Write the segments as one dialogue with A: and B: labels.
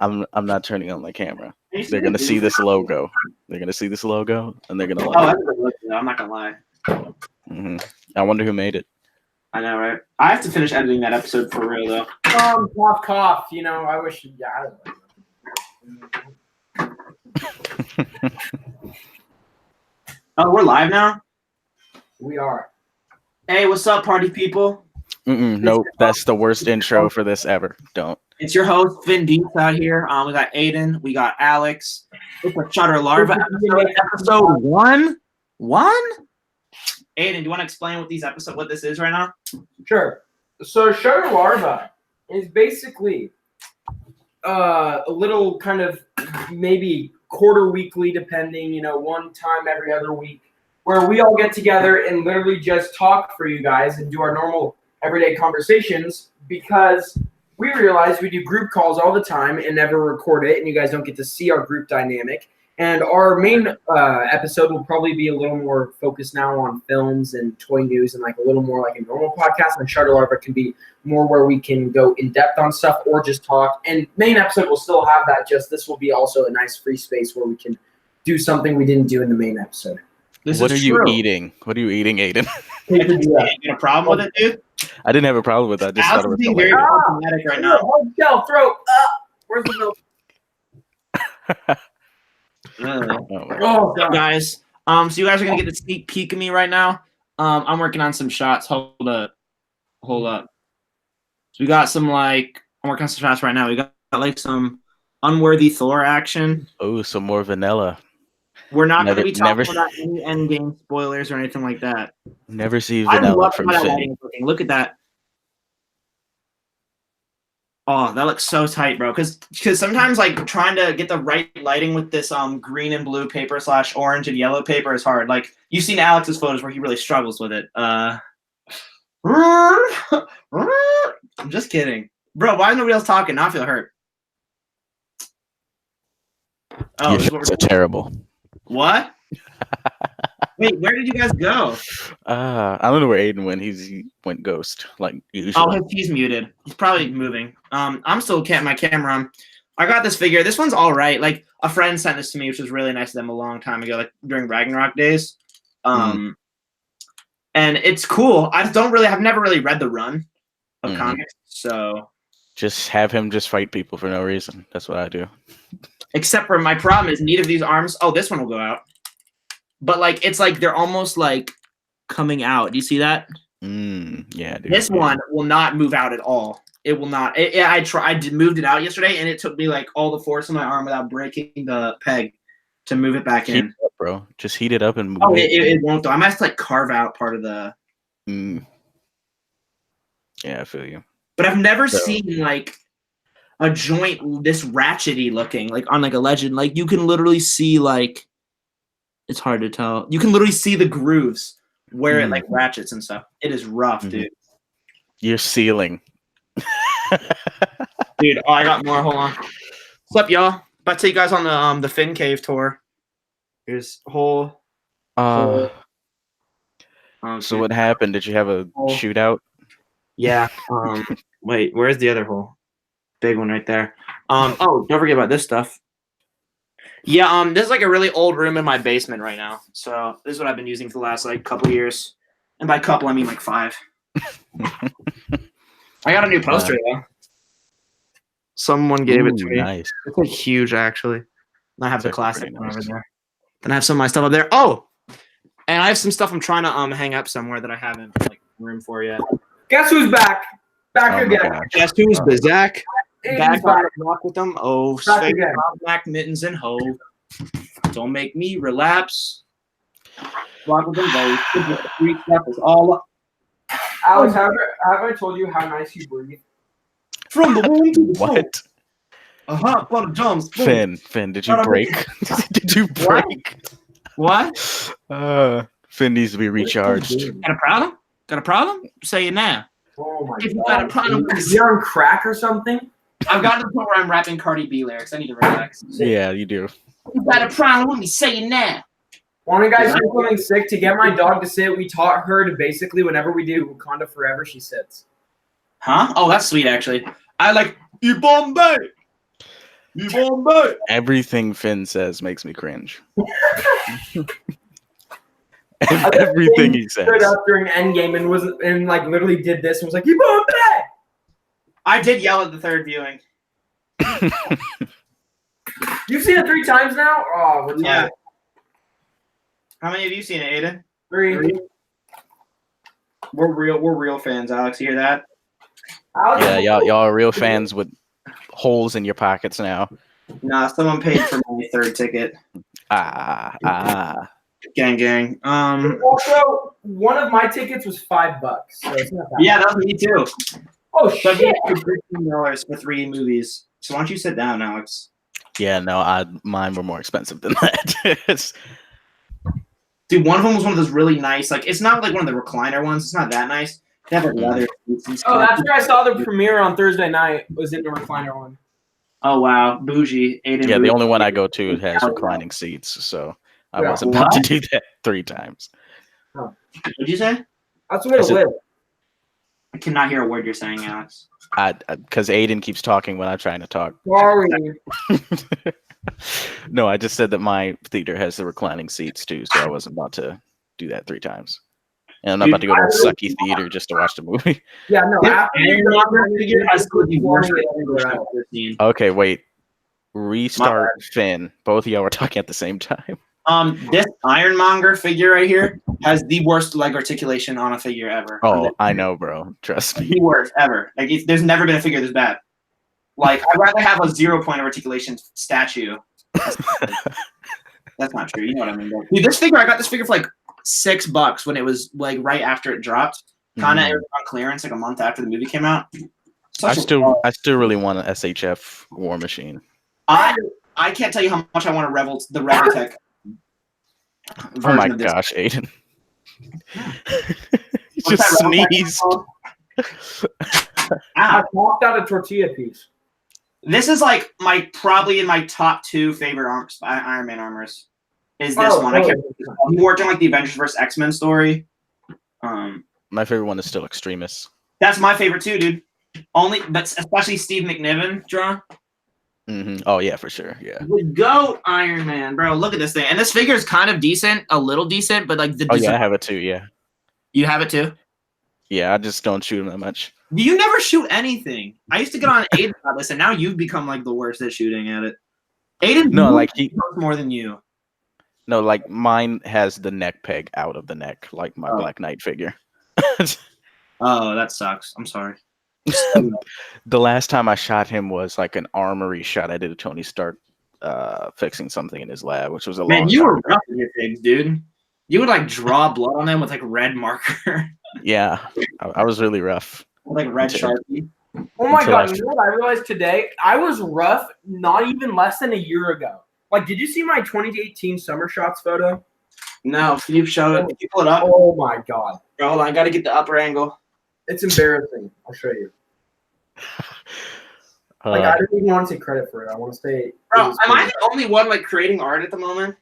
A: I'm not turning on my camera. They're gonna see this logo. They're gonna see this logo, and they're gonna
B: Oh,
A: love
B: that's a good look, though. I'm not gonna lie.
A: it. I wonder who made it.
B: I know, right? I have to finish editing that episode for real, though.
C: Cough, cough. You know, I wish. Yeah, I don't know.
B: Oh, we're live now?
C: We are.
B: Hey, what's up, party people?
A: Nope, that's the worst intro for this ever. Don't.
B: It's your host, Finn Deep, out here. We got Aiden. We got Alex. It's a Shutter Larva episode 1? 1? Aiden, do you want to explain what this is right now?
C: Sure. So Shutter Larva is basically a little kind of maybe quarter weekly, depending, one time every other week, where we all get together and literally just talk for you guys and do our normal everyday conversations, because we realize we do group calls all the time and never record it, and you guys don't get to see our group dynamic. And our main episode will probably be a little more focused now on films and toy news, and like a little more like a normal podcast. And Shutter Larva can be more where we can go in depth on stuff or just talk. And main episode will still have that. Just this will be also a nice free space where we can do something we didn't do in the main episode.
A: What are you eating? What are you eating, Aiden?
B: You got a problem with it, dude?
A: I didn't have a problem with that. I just thought it was
B: being very problematic right now.
C: Shell throat. Where's the milk?
B: Oh, guys. So you guys are gonna get the sneak peek of me right now. I'm working on some shots. Hold up. So we got some I'm working on some shots right now. We got some unworthy Thor action.
A: Oh, some more vanilla.
B: We're not going to be talking about any endgame spoilers or anything like that.
A: Never see vanilla from City.
B: Look at that. Oh, that looks so tight, bro. Because sometimes trying to get the right lighting with this green and blue paper / orange and yellow paper is hard. Like, you've seen Alex's photos where he really struggles with it. I'm just kidding. Bro, why is nobody else talking? Now I feel hurt.
A: Oh, it's terrible.
B: What? Wait, where did you guys go?
A: I don't know where Aiden went. He went ghost, like usually.
B: Oh, he's muted. He's probably moving. I'm still my camera on. I got this figure. This one's all right. Like, a friend sent this to me, which was really nice of them a long time ago, like during Ragnarok days. And it's cool. I've never really read the run of comics, so
A: just have him just fight people for no reason. That's what I do.
B: Except for my problem is neither of these arms. Oh, this one will go out. But it's like they're almost like coming out. Do you see that?
A: Yeah, dude.
B: This one will not move out at all. It will not. I moved it out yesterday, and it took me all the force in my arm without breaking the peg to move it back in.
A: Heat it up, bro. Just heat it up and move
B: it won't though. I might have to carve out part of the.
A: Yeah, I feel you.
B: But I've never seen a joint this ratchety looking on a legend. You can literally see it's hard to tell. You can literally see the grooves where it ratchets and stuff. It is rough, dude.
A: You're sealing.
B: Dude, I got more. Hold on. What's up, y'all? About to take you guys on the Finn Cave tour. Here's whole.
A: So what happened? Did you have a shootout?
B: Yeah. Wait, where's the other hole? Big one right there. Oh, don't forget about this stuff. Yeah, this is a really old room in my basement right now. So this is what I've been using for the last couple years. And by couple, I mean 5. I got a new poster though. Someone gave it to me.
A: Nice.
B: It's huge, actually. And I have the classic one over there. Then I have some of my stuff up there. Oh, and I have some stuff I'm trying to hang up somewhere that I haven't room for yet.
C: Guess who's back? Back again.
B: Guess who's Zach? Back on the block with them. Oh, back mittens and hoe. Don't make me relapse. Block with them both. The free stuff is all up.
C: Alex, have I told you how nice you breathe?
B: From the womb to the
A: what?
B: Blood jumps.
A: Finn, did you break? Did you break?
B: What?
A: Finn needs to be recharged.
B: Got a problem? Say it now.
C: Oh my
B: if you got a problem,
C: you're on crack or something?
B: I've got to the point where I'm rapping Cardi B lyrics. I need to relax.
A: Yeah, you do.
B: You got a problem with me? Say it now.
C: Want to guys do something sick? To get my dog to sit, we taught her to basically, whenever we do Wakanda Forever, she sits.
B: Huh? Oh, that's sweet, actually. I like Bombay.
A: Everything Finn says makes me cringe. Everything he says.
C: Stood up during Endgame and like literally did this and was like, "You going back?"
B: I did yell at the third viewing.
C: You've seen it 3 times now. Oh, we're
B: Yeah.
C: tired.
B: How many of you seen it, Aiden?
C: 3.
B: We're real fans, Alex. You hear that?
A: Yeah, y'all are real fans with holes in your pockets now.
B: Nah, someone paid for my third ticket. Gang.
C: Also, one of my tickets was $5, so it's not that
B: Yeah,
C: bad.
B: that was me too.
C: Oh
B: So
C: shit!
B: $15 for 3 movies. So why don't you sit down, Alex?
A: Yeah, no, mine were more expensive than that.
B: Dude, one of them was one of those really nice, like it's not like one of the recliner ones. It's not that nice. They have like leather seats and stuff.
C: Oh, that's where I saw the premiere on Thursday night. Was in the recliner one.
B: Oh wow, bougie. Aiden
A: Yeah, the
B: bougie.
A: only one I go to has reclining seats, so I
C: Yeah,
A: wasn't about to do that 3 times.
B: What'd you say?
C: That's the way
A: I
C: to
A: said-
C: live.
B: I cannot hear a word you're saying, Alex.
A: Because Aiden keeps talking when I'm trying to talk.
C: Sorry.
A: No, I just said that my theater has the reclining seats too, so I wasn't about to do that 3 times. And I'm not about to go to a sucky theater just to watch the movie.
C: Yeah, no.
B: Has the worst recliner I've ever seen.
A: Okay, wait. Restart Finn. Both of y'all were talking at the same time.
B: This Ironmonger figure right here has the worst leg articulation on a figure ever.
A: Oh, I know, bro. Trust me.
B: The worst ever. Like there's never been a figure this bad. Like I'd rather have a 0 point of articulation statue. That's not true. You know what I mean, though. Dude, this figure, I got this figure for like $6 when it was like right after it dropped. Kind of on clearance like a month after the movie came out.
A: I still really want an SHF War Machine.
B: I can't tell you how much I want the Revoltech.
A: Oh my gosh, Aiden. He just sneezed.
C: I popped out a tortilla piece.
B: This is like probably in my top 2 favorite Iron Man armors. Is this one? I can't. He worked on like the Avengers vs X-Men story.
A: My favorite one is still Extremis.
B: That's my favorite too, dude. But especially Steve McNiven draw.
A: Oh yeah, for sure. Yeah.
B: Go Iron Man, bro. Look at this thing, and this figure is kind of decent, a little decent, but like the.
A: Oh yeah, I have it too. Yeah.
B: You have it too.
A: Yeah, I just don't shoot him that much.
B: You never shoot anything. I used to get on Aiden about this, and now you've become like the worst at shooting at it. Aiden,
A: no, like he
B: more than you.
A: No, like mine has the neck peg out of the neck, like my Black Knight figure.
B: Oh, that sucks. I'm sorry.
A: The last time I shot him was like an armory shot. I did a Tony Stark fixing something in his lab, which was a long
B: you
A: time
B: were
A: ago.
B: rough with your pigs, dude. You would like draw blood on them with like red marker.
A: Yeah, I was really rough.
B: Like red Sharpie.
C: Oh my god, you know what I realized today? I was rough not even less than a year ago. Like, did you see my 2018 Summer Shots photo?
B: No, can you show it? Can you pull it up?
C: Oh my god.
B: Hold on, I gotta get the upper angle.
C: It's embarrassing. I'll show you. Like, I don't even want to take credit for it. I want to say.
B: Bro, am I the only one like creating art at the moment?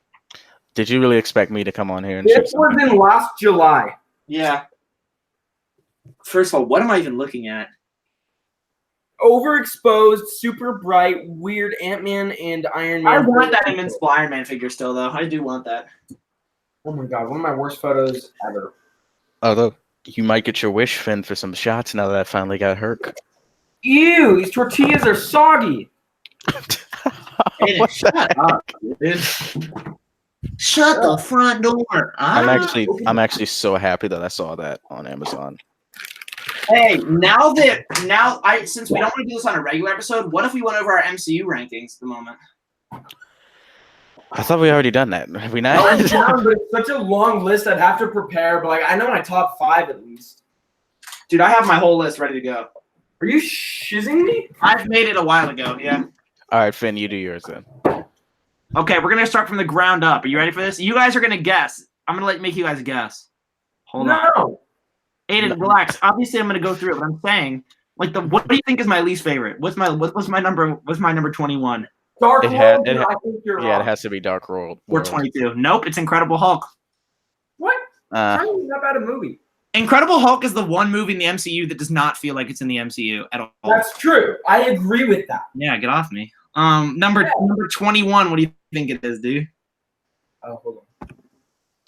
A: Did you really expect me to come on here and
C: This
A: shoot
C: was
A: something?
C: in last July.
B: Yeah. First of all, what am I even looking at?
C: Overexposed, super bright, weird Ant-Man and Iron Man.
B: I want that Invincible Iron Man figure still, though. I do want that.
C: Oh my god, one of my worst photos ever.
A: Although you might get your wish, Finn, for some shots now that I finally got Herc.
C: Ew, these tortillas are soggy.
B: Hey, shut up, dude. Shut the front door.
A: I'm actually so happy that I saw that on Amazon.
B: Hey, since we don't want to do this on a regular episode, what if we went over our MCU rankings at the moment?
A: I thought we already done that. Have we
C: No,
A: not?
C: I'm down, but it's such a long list. I'd have to prepare, but like I know my top 5 at least.
B: Dude, I have my whole list ready to go.
C: Are you shizzing me?
B: I've made it a while ago, yeah.
A: All right, Finn, you do yours then.
B: Okay, we're gonna start from the ground up. Are you ready for this? You guys are gonna guess. I'm gonna make you guys guess. Hold on.
C: No.
B: Aiden, relax. Obviously, I'm gonna go through it, but I'm saying, like, what do you think is my least favorite? What's my number 21
C: Dark
A: It
C: World,
A: had-
C: no, I think you're
A: Yeah,
C: wrong.
A: it has to be Dark World.
B: or 22? Nope, it's Incredible Hulk.
C: What? How is that bad a movie?
B: Incredible Hulk is the one movie in the MCU that does not feel like it's in the MCU at all.
C: That's true. I agree with that.
B: Yeah, get off me. Number 21. What do you think it is, dude?
C: Oh, hold on.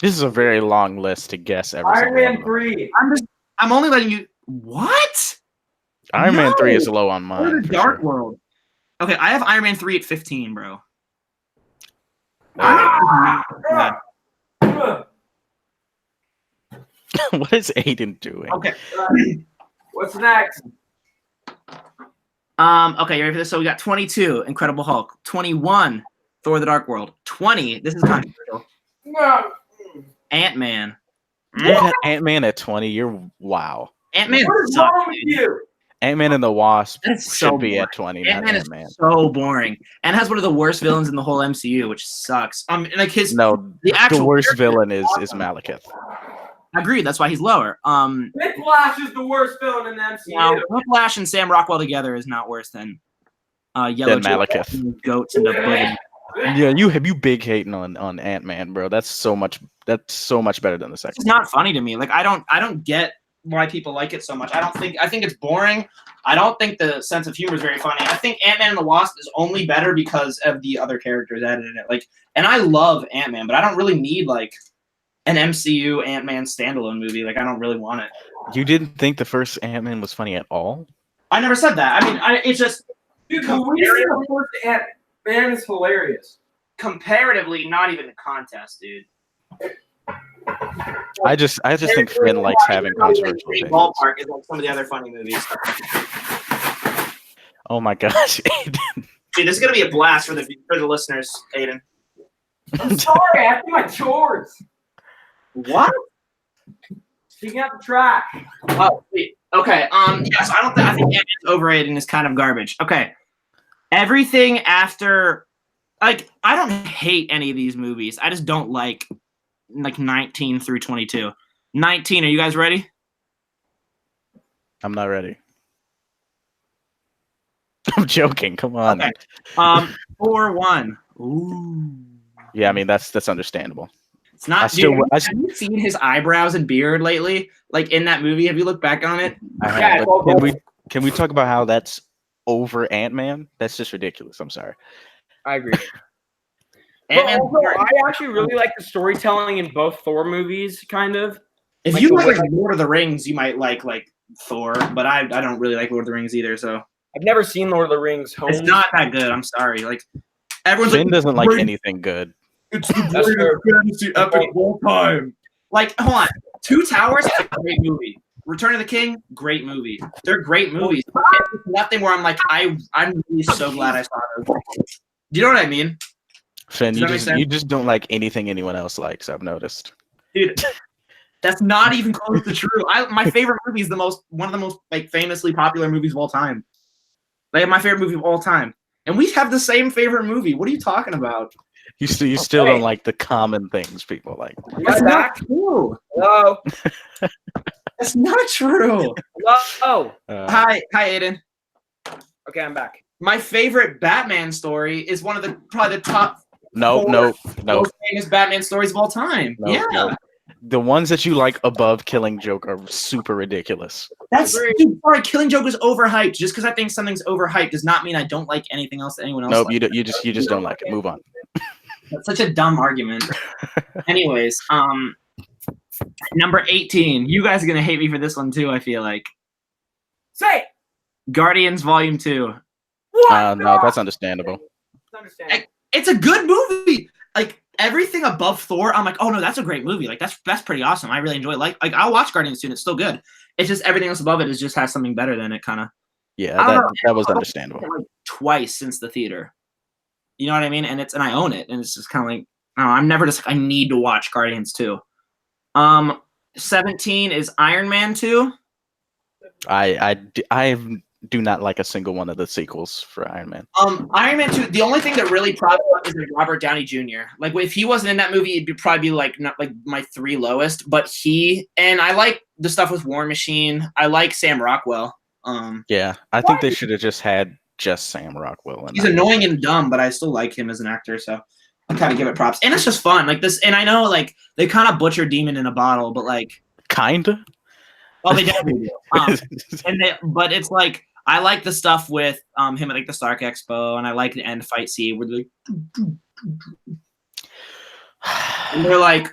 A: This is a very long list to guess every
C: Iron
A: single one
C: Man
A: of them.
C: 3.
B: I'm only letting you. What?
A: Iron Man 3
B: No!
A: is low on
B: Or
A: mine.
B: the
A: For
B: Dark
A: sure.
B: World. Okay, I have Iron Man 3 at 15, bro.
C: Ugh.
A: What is Aiden doing?
B: Okay.
C: What's next?
B: Okay, you ready for this? So we got 22, Incredible Hulk. 21, Thor: The Dark World. 20, this is controversial.
C: No.
B: Ant-Man.
A: You got Ant-Man at 20. You're wow.
B: Ant-Man
C: What is
B: sucks,
C: wrong with
B: dude.
C: you?
A: Ant-Man and the Wasp
B: That's
A: should
B: so
A: be
B: boring.
A: at 20, not
B: Ant-Man is
A: Ant-Man.
B: so boring and has one of the worst villains in the whole MCU, which sucks. Like his
A: No,
B: the actual
A: worst
B: character
A: villain is
B: awesome.
A: Malekith.
B: Agreed, that's why he's lower.
C: Whiplash is the worst villain in the MCU.
B: Now, Whiplash and Sam Rockwell together is not worse than Yellow
A: Than Malekith.
B: Jacket, goats and a booty.
A: Yeah, you big hating on Ant-Man, bro. That's so much better than the second.
B: It's not funny to me. Like I don't get why people like it so much. I think it's boring. I don't think the sense of humor is very funny. I think Ant-Man and the Wasp is only better because of the other characters added in it. Like, and I love Ant-Man, but I don't really need like an MCU Ant-Man standalone movie. Like, I don't really want it.
A: You didn't think the first Ant-Man was funny at all?
B: I never said that. I mean, it's just
C: Dude, the way the first Ant-Man is hilarious.
B: comparatively not even a contest, dude.
A: I just think Finn likes having controversial
B: Great
A: opinions.
B: Ballpark is like some of the other funny movies.
A: Oh my gosh, Aiden.
B: See, this is gonna be a blast for the listeners, Aiden.
C: I'm sorry, I have to do my chores.
B: What?
C: Taking out the trash.
B: Oh, wait. Okay. Yes, I think Ant-Man's overrated and is kind of garbage. Okay. Everything after, like, I don't hate any of these movies. I just don't like 19 through 22. 19. Are you guys ready?
A: I'm not ready. I'm joking. Come on.
B: Okay. 4-1. Ooh.
A: Yeah, I mean that's understandable.
B: It's not.
A: I still-
B: Dude,
A: I-
B: have you seen his eyebrows and beard lately? Like in that movie? Have you looked back on it?
A: I have,
C: Yeah,
A: but can we talk about how that's over Ant-Man? That's just ridiculous. I'm sorry.
C: I agree. But
B: Ant-Man's
C: also,
B: boring.
C: I actually really like the storytelling in both Thor movies, kind of.
B: If
C: like
B: you
C: the
B: like
C: way-
B: Lord of the Rings, you might like Thor, but I don't really like Lord of the Rings either. So
C: I've never seen Lord of the Rings.
B: it's not that good. I'm sorry. Like everyone's
A: Finn
B: like,
A: doesn't like
B: "Great-
A: anything good.
B: It's the
C: That's
B: greatest fantasy epic of all time. Like, hold on. Two Towers is a great movie. Return of the King, great movie. They're great movies. It's nothing where I'm like, I'm really so glad I saw those. Do you know what I mean?
A: Finn,
B: Does that make sense?
A: you just don't like anything anyone else likes. I've noticed.
B: Dude, that's not even close to true. My favorite movie is one of the most like famously popular movies of all time. Like my favorite movie of all time. And we have the same favorite movie. What are you talking about?
A: You still don't like the common things people like.
B: That's not true.
C: Hello.
B: That's not true.
C: Hello.
B: Hi, Aiden.
C: Okay, I'm back.
B: My favorite Batman story is one of the probably the top
A: No.
B: most famous Batman stories of all time.
A: No,
B: yeah,
A: no. The ones that you like above Killing Joke are super ridiculous.
B: that's
C: Agreed.
B: dude, sorry. Killing Joke is overhyped. Just because I think something's overhyped does not mean I don't like anything else that anyone else.
A: Nope,
B: likes.
A: you just don't like it. Move on.
B: That's such a dumb argument. Anyways, number 18. You guys are gonna hate me for this one too. I feel like
C: Say it.
B: Guardians Volume 2.
C: What?
A: No, that's understandable.
C: It's understandable.
B: It's a good movie. Like everything above Thor, I'm like, oh no, that's a great movie. Like that's pretty awesome. I really enjoy it. Like I'll watch Guardians soon. It's still good. It's just everything else above it is just has something better than it. Kind of
A: Yeah,
B: I don't know.
A: that was understandable.
B: like twice since the theater. You know what I mean? And I own it, and it's just kind of like I don't know, I'm never just I need to watch Guardians 2. 17 is Iron Man 2.
A: I do not like a single one of the sequels for Iron Man.
B: Iron Man 2. The only thing that really propped up is like Robert Downey Jr. Like if he wasn't in that movie, it'd probably be like not like my 3 lowest. But I like the stuff with War Machine. I like Sam Rockwell.
A: Yeah, I think they should have just had Sam Rockwell.
B: He's annoying and dumb, but I still like him as an actor. So I kind of give it props, and it's just fun. Like this, and I know like they kind of butcher Demon in a Bottle, but like
A: Kinda.
B: oh, they definitely do. But it's like I like the stuff with him at like the Stark Expo, and I like the end fight scene where they're like, and they're like,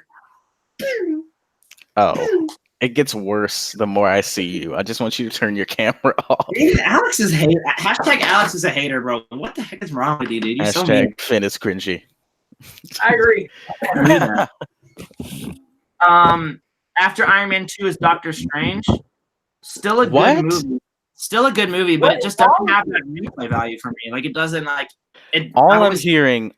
A: Oh, it gets worse the more I see you. I just want you to turn your camera off.
B: Alex is hater. Hashtag Alex is a hater, bro. What the heck is wrong with you, dude? You're so mean.
A: Hashtag Finn is cringy.
C: I agree.
B: After Iron Man 2 is Doctor Strange. Still a good
A: What?
B: movie. Still a good movie, but it just doesn't have that replay value for me. Like it doesn't like it.
A: All I'm hearing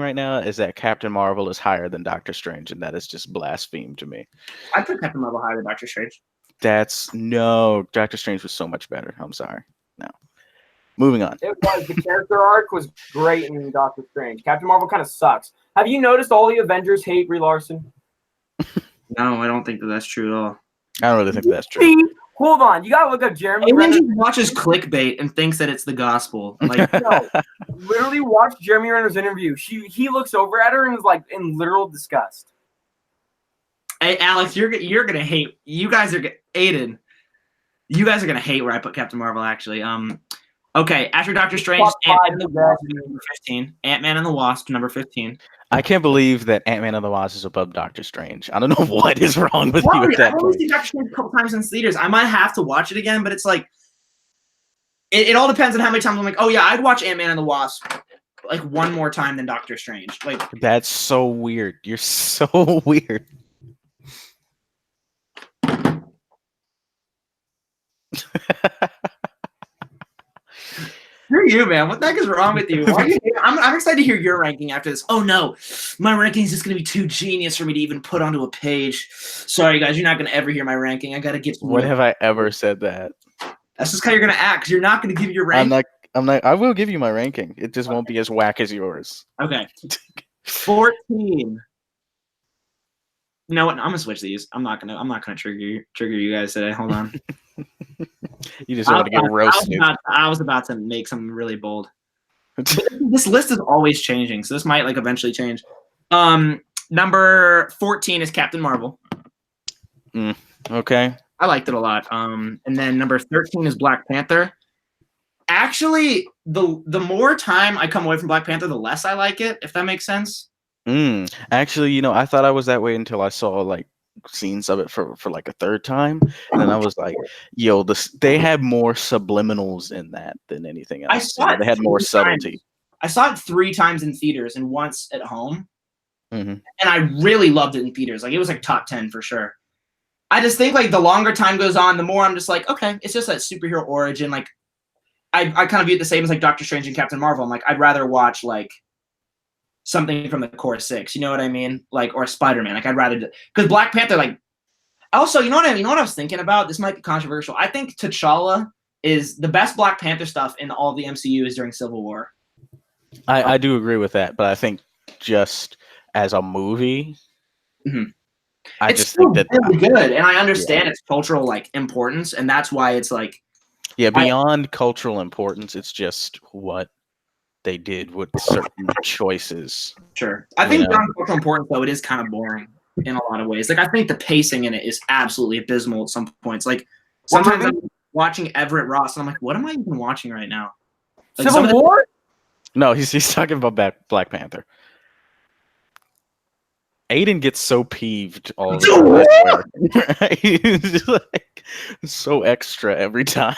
A: right now is that Captain Marvel is higher than Doctor Strange, and that is just blaspheme to me.
B: I put Captain Marvel higher than Doctor Strange.
A: Doctor Strange was so much better. I'm sorry. No. Moving on.
C: It was. The character arc was great in Doctor Strange. Captain Marvel kind of sucks. Have you noticed all the Avengers hate Brie Larson?
B: No, I don't think that's true at all.
A: I don't really think that's true.
C: Hold on, you gotta look up Jeremy.
B: Everyone just watches clickbait and thinks that it's the gospel. Like,
C: no, literally watch Jeremy Renner's interview. He looks over at her and is like in literal disgust.
B: Hey, Alex, you're gonna hate. You guys are Aiden. You guys are gonna hate where I put Captain Marvel. Actually, okay. After Doctor Strange, Ant-Man and the Wasp, number 15. Ant-Man and the Wasp, number 15.
A: I can't believe that Ant-Man and the Wasp is above Doctor Strange. I don't know what is wrong with you at that
B: I've only seen Doctor Strange a couple times in theaters. I might have to watch it again, but it's like it all depends on how many times I'm like, oh yeah, I'd watch Ant-Man and the Wasp like one more time than Doctor Strange. Like
A: that's so weird. You're so weird.
B: Screw you, man. What the heck is wrong with you? I'm excited to hear your ranking after this. Oh no, my ranking is just gonna be too genius for me to even put onto a page. Sorry, guys, you're not gonna ever hear my ranking. I gotta get.
A: When have I ever said that?
B: That's just how you're gonna act. Because you're not gonna give your ranking.
A: I'm not. I will give you my ranking. It just won't be as whack as yours.
B: Okay. 14. No, I'm gonna switch these. I'm not gonna trigger you guys today. Hold on.
A: You just want to get roasted.
B: I was about to make something really bold. This list is always changing, so this might like eventually change. Number 14 is Captain Marvel.
A: Okay.
B: I liked it a lot. And then number 13 is Black Panther. Actually, the more time I come away from Black Panther, the less I like it, if that makes sense.
A: Actually, I thought I was that way until I saw like scenes of it for like a third time, and then I was like, yo, they had more subliminals in that than anything else.
B: I saw it
A: they had more subtlety.
B: I saw it 3 times in theaters and once at home.
A: Mm-hmm.
B: And I really loved it in theaters. Like it was like top 10 for sure. I just think like the longer time goes on, the more I'm just like, okay, it's just that superhero origin. Like I kind of view it the same as like Doctor Strange and Captain Marvel. I'm like, I'd rather watch like something from the core 6, you know what I mean? Like, or Spider-Man. Like I'd rather, because Black Panther, like, also, you know what I mean? You know what I was thinking about? This might be controversial. I think T'Challa is the best Black Panther stuff in all the MCU is during Civil War.
A: I do agree with that, but I think just as a movie,
B: I just think that really good, and I understand its cultural like importance, and that's why it's like
A: beyond cultural importance, it's just what they did with certain choices.
B: Sure, I think beyond cultural importance, though, it is kind of boring in a lot of ways. Like I think the pacing in it is absolutely abysmal at some points. Like sometimes I'm watching Everett Ross, and I'm like, what am I even watching right now? Like,
C: Civil War?
A: No, he's talking about Black Panther. Aiden gets so peeved all the time. He's like so extra every time.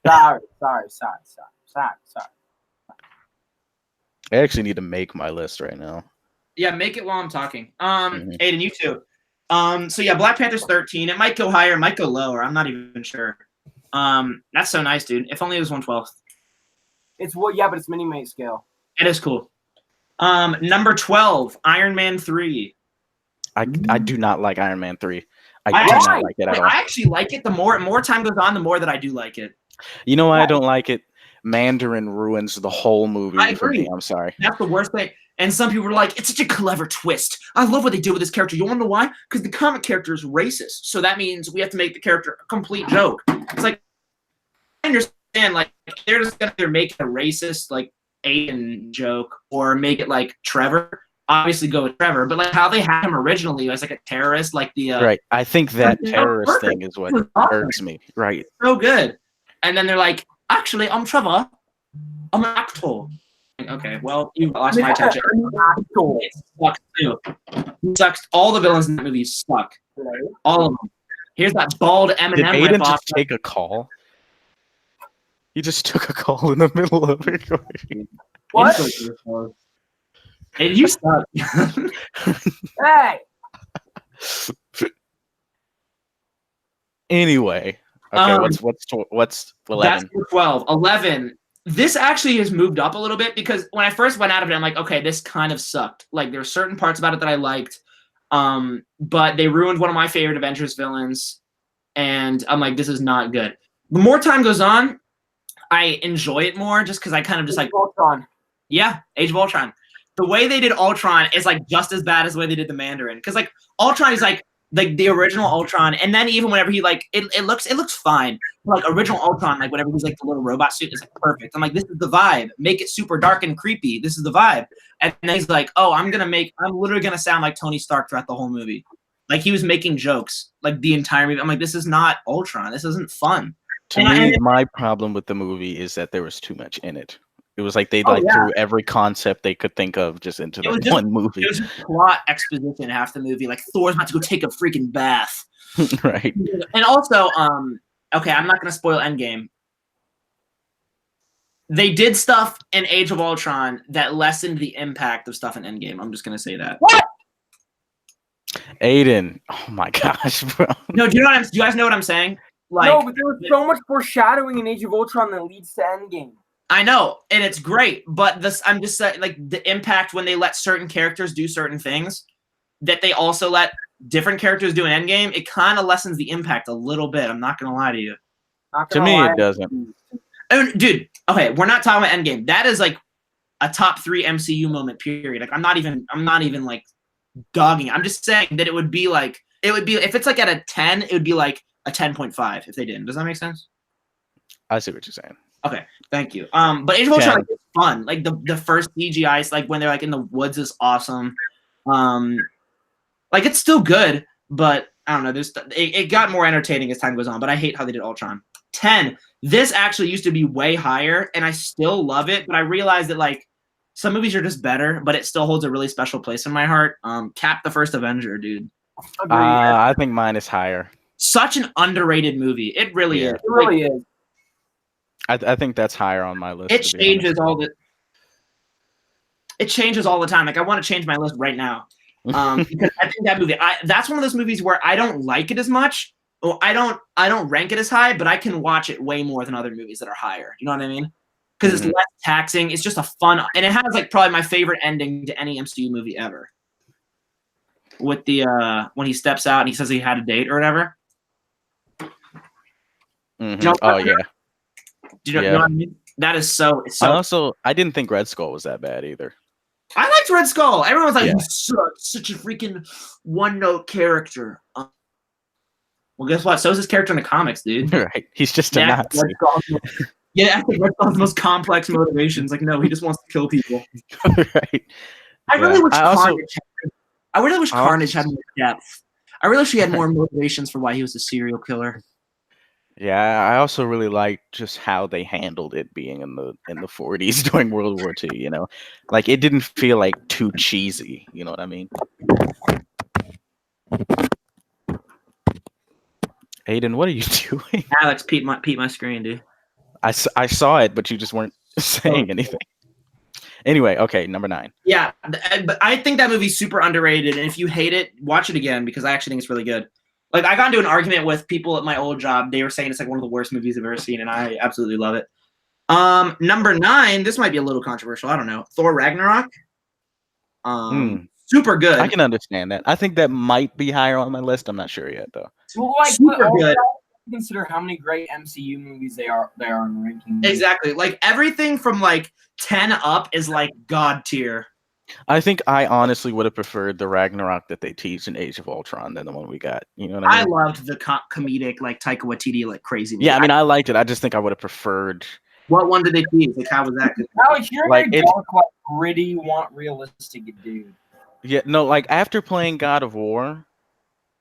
C: Sorry.
A: I actually need to make my list right now.
B: Yeah, make it while I'm talking. Aiden, you too. So yeah, Black Panther's 13. It might go higher, it might go lower. I'm not even sure. That's so nice, dude. If only it was 1/12.
C: It's but it's mini-mate scale.
B: It is cool. Number 12, Iron Man 3.
A: I do not like Iron Man 3. I do not like it at all.
B: I actually like it. The more time goes on, the more that I do like it.
A: You know why I don't like it? Mandarin ruins the whole movie for me. I'm sorry.
B: That's the worst thing. And some people are like, it's such a clever twist. I love what they did with this character. You want to know why? Because the comic character is racist. So that means we have to make the character a complete joke. It's like, I understand, like, they're just going to either make a racist, like, Aiden joke or make it like Trevor. Obviously go with Trevor, but like how they had him originally as like a terrorist, like the
A: right. I think that terrorist thing is what hurts me. Right.
B: So good. And then they're like, actually, I'm Trevor. I'm an actor. Okay, well, you lost my attention. It sucks too. It sucks. All the villains in that movie suck. All of them. Here's that bald Eminem
A: Did Aiden
B: ripoff.
A: just take a call? He just took a call in the middle of recording.
C: What?
B: Hey, you suck.
C: Hey.
A: Anyway, okay, what's 11?
B: That's 12. 11. This actually has moved up a little bit because when I first went out of it, I'm like, okay, this kind of sucked. Like, there were certain parts about it that I liked, but they ruined one of my favorite Avengers villains, and I'm like, this is not good. The more time goes on, I enjoy it more just because I kind of just like
C: Ultron.
B: Yeah, Age of Ultron. The way they did Ultron is like just as bad as the way they did the Mandarin. Because like Ultron is like the original Ultron, and then even whenever he like it looks fine. Like original Ultron, like whenever he's like the little robot suit, is like perfect. I'm like, this is the vibe. Make it super dark and creepy. This is the vibe. And then he's like, oh, I'm literally gonna sound like Tony Stark throughout the whole movie. Like he was making jokes like the entire movie. I'm like, this is not Ultron. This isn't fun.
A: To me, my problem with the movie is that there was too much in it. It was like they threw every concept they could think of just into one movie.
B: It was just plot exposition half the movie. Like Thor's about to go take a freaking bath.
A: Right.
B: And also, okay, I'm not gonna spoil Endgame. They did stuff in Age of Ultron that lessened the impact of stuff in Endgame. I'm just gonna say that.
C: What?
A: Aiden, oh my gosh, bro.
B: No, do you guys know what I'm saying? Like,
C: No, but there was so much foreshadowing in Age of Ultron that leads to Endgame.
B: I know, and it's great, but I'm just saying, like, the impact when they let certain characters do certain things that they also let different characters do in Endgame, it kind of lessens the impact a little bit. I'm not gonna lie to you.
A: To me, it doesn't.
B: Dude, okay, we're not talking about Endgame. That is like a top 3 MCU moment. Period. Like, I'm not even like dogging it. I'm just saying that it would be if it's like at a 10, it would be like a 10.5 if they didn't. Does that make sense?
A: I see what you're saying.
B: Okay, thank you. But Age of Ultron like, is fun. Like the first CGI, like when they're like in the woods, is awesome. Like it's still good, but I don't know. It got more entertaining as time goes on. But I hate how they did Ultron. 10. This actually used to be way higher, and I still love it. But I realized that like some movies are just better, but it still holds a really special place in my heart. Cap the First Avenger, dude.
A: I think mine is higher.
B: Such an underrated movie. It really is.
C: It really is.
A: I think that's higher on my list.
B: It changes all the time. Like I want to change my list right now. Because I think that movie, that's one of those movies where I don't like it as much. Or I don't rank it as high, but I can watch it way more than other movies that are higher. You know what I mean? Because it's less taxing. It's just a fun, and it has like probably my favorite ending to any MCU movie ever. With the when he steps out and he says he had a date or whatever.
A: Mm-hmm.
B: You know,
A: oh yeah.
B: Do you know what I mean? That is so. It's so.
A: I didn't think Red Skull was that bad either.
B: I liked Red Skull. Everyone was like, he's such a freaking one-note character. Well, guess what? So is his character in the comics, dude.
A: Right. He's just a Nazi.
B: Yeah, I think Red Skull's the most complex motivations. Like, no, he just wants to kill people.
A: Right.
B: I really wish Carnage had more depth. I really wish he had more motivations for why he was a serial killer.
A: Yeah, I also really like just how they handled it being in the 40s during World War II, you know? Like it didn't feel like too cheesy, you know what I mean? Aiden, what are you doing?
B: Alex, peep my screen, dude.
A: I saw it, but you just weren't saying anything. Anyway, okay, number 9.
B: Yeah, but I think that movie's super underrated, and if you hate it, watch it again because I actually think it's really good. Like, I got into an argument with people at my old job. They were saying it's like one of the worst movies I've ever seen, and I absolutely love it. Number 9, this might be a little controversial. I don't know. Thor Ragnarok. Super good.
A: I can understand that. I think that might be higher on my list. I'm not sure yet, though.
C: Well, like,
B: super good.
C: Consider how many great MCU movies they are in ranking.
B: Exactly. Like, everything from, like, 10 up is, like, God tier.
A: I think I honestly would have preferred the Ragnarok that they teased in Age of Ultron than the one we got. You know what I mean?
B: I loved the comedic, like, Taika Waititi, like, crazy movie.
A: Yeah, I mean, I liked it. I just think I would have preferred...
B: What one did they tease? Like, how was that?
C: Alex, you're like, a dark, like, gritty, want realistic dude.
A: Yeah, no, like, after playing God of War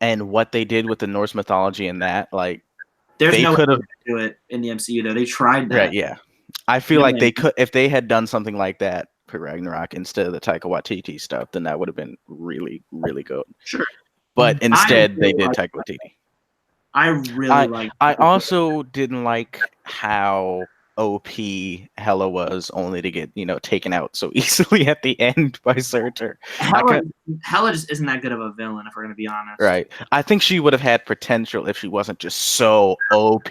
A: and what they did with the Norse mythology and that, like,
B: There's
A: They
B: no way
A: could
B: they
A: have.
B: could do it in the MCU though. They tried that.
A: Right, yeah. I feel
B: No
A: like
B: way.
A: they could, if they had done something like that for Ragnarok instead of the Taika Waititi stuff, then that would have been really, really good.
B: Sure.
A: But instead, they
B: really
A: did
B: like
A: Taika Waititi.
B: I really like.
A: I also didn't like how OP Hela was, only to get taken out so easily at the end by Surtur.
B: Hela just isn't that good of a villain, if we're gonna be honest.
A: Right. I think she would have had potential if she wasn't just so OP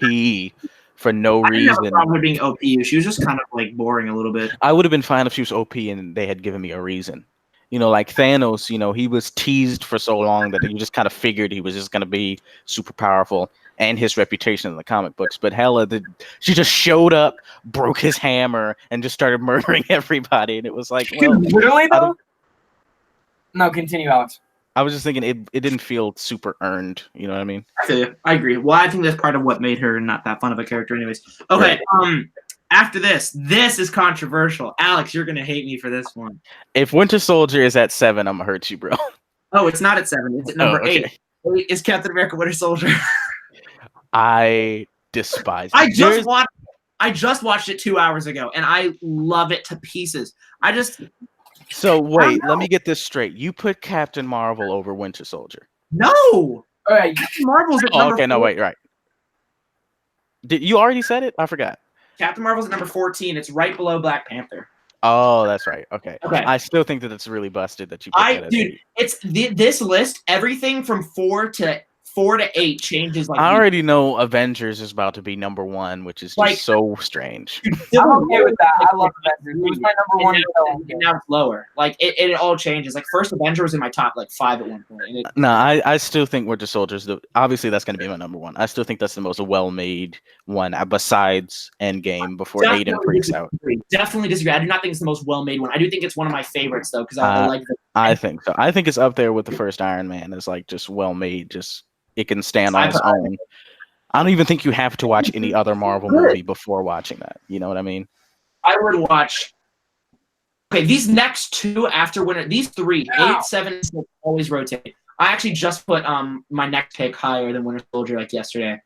A: for no
B: I didn't have a
A: reason.
B: problem with being OP. She was just kind of like boring a little bit.
A: I would have been fine if she was OP and they had given me a reason. Like Thanos, he was teased for so long that you just kind of figured he was just going to be super powerful, and his reputation in the comic books. But Hela, she just showed up, broke his hammer, and just started murdering everybody. And it was like, well,
C: literally though. No, continue, Alex.
A: I was just thinking it didn't feel super earned. You know what I mean?
B: I feel you. I agree. Well, I think that's part of what made her not that fun of a character, anyways. Okay.
A: Right.
B: After this is controversial. Alex, you're gonna hate me for this one.
A: If Winter Soldier is at 7, I'm gonna hurt you, bro.
B: Oh, it's not at 7. It's at number 8. 8 is Captain America: Winter Soldier.
A: I despise
B: it. I just watched it 2 hours ago, and I love it to pieces.
A: So wait, let me get this straight. You put Captain Marvel over Winter Soldier?
B: No. All right, Captain Marvel's at number 4.
A: No, wait, right. Did you already said it? I forgot.
B: Captain Marvel's at number 14. It's right below Black Panther.
A: Oh, that's right. Okay.
B: Okay.
A: I still think that it's really busted that you put that as
B: dude,
A: 8.
B: it's this list. Everything from 4 to 8 changes. Like
A: I already know Avengers is about to be number 1, which is just so strange.
C: I'm okay with that. I love Avengers. It was my number 1.
B: And now it's lower. Like it all changes. Like first Avenger was in my top 5 at one point.
A: No, I still think Winter Soldier's obviously that's going to be my number 1. I still think that's the most well-made one besides Endgame before Aiden freaks out.
B: Definitely disagree. I do not think it's the most well-made one. I do think it's one of my favorites though because I like.
A: I think so. I think it's up there with the first Iron Man. It's like just well-made. Just it can stand on its own. I don't even think you have to watch any other Marvel movie before watching that. You know what I mean?
B: I would watch. Okay, these next 2 after Winter, these 3, 8, 7, 6 always rotate. I actually just put my next pick higher than Winter Soldier like yesterday.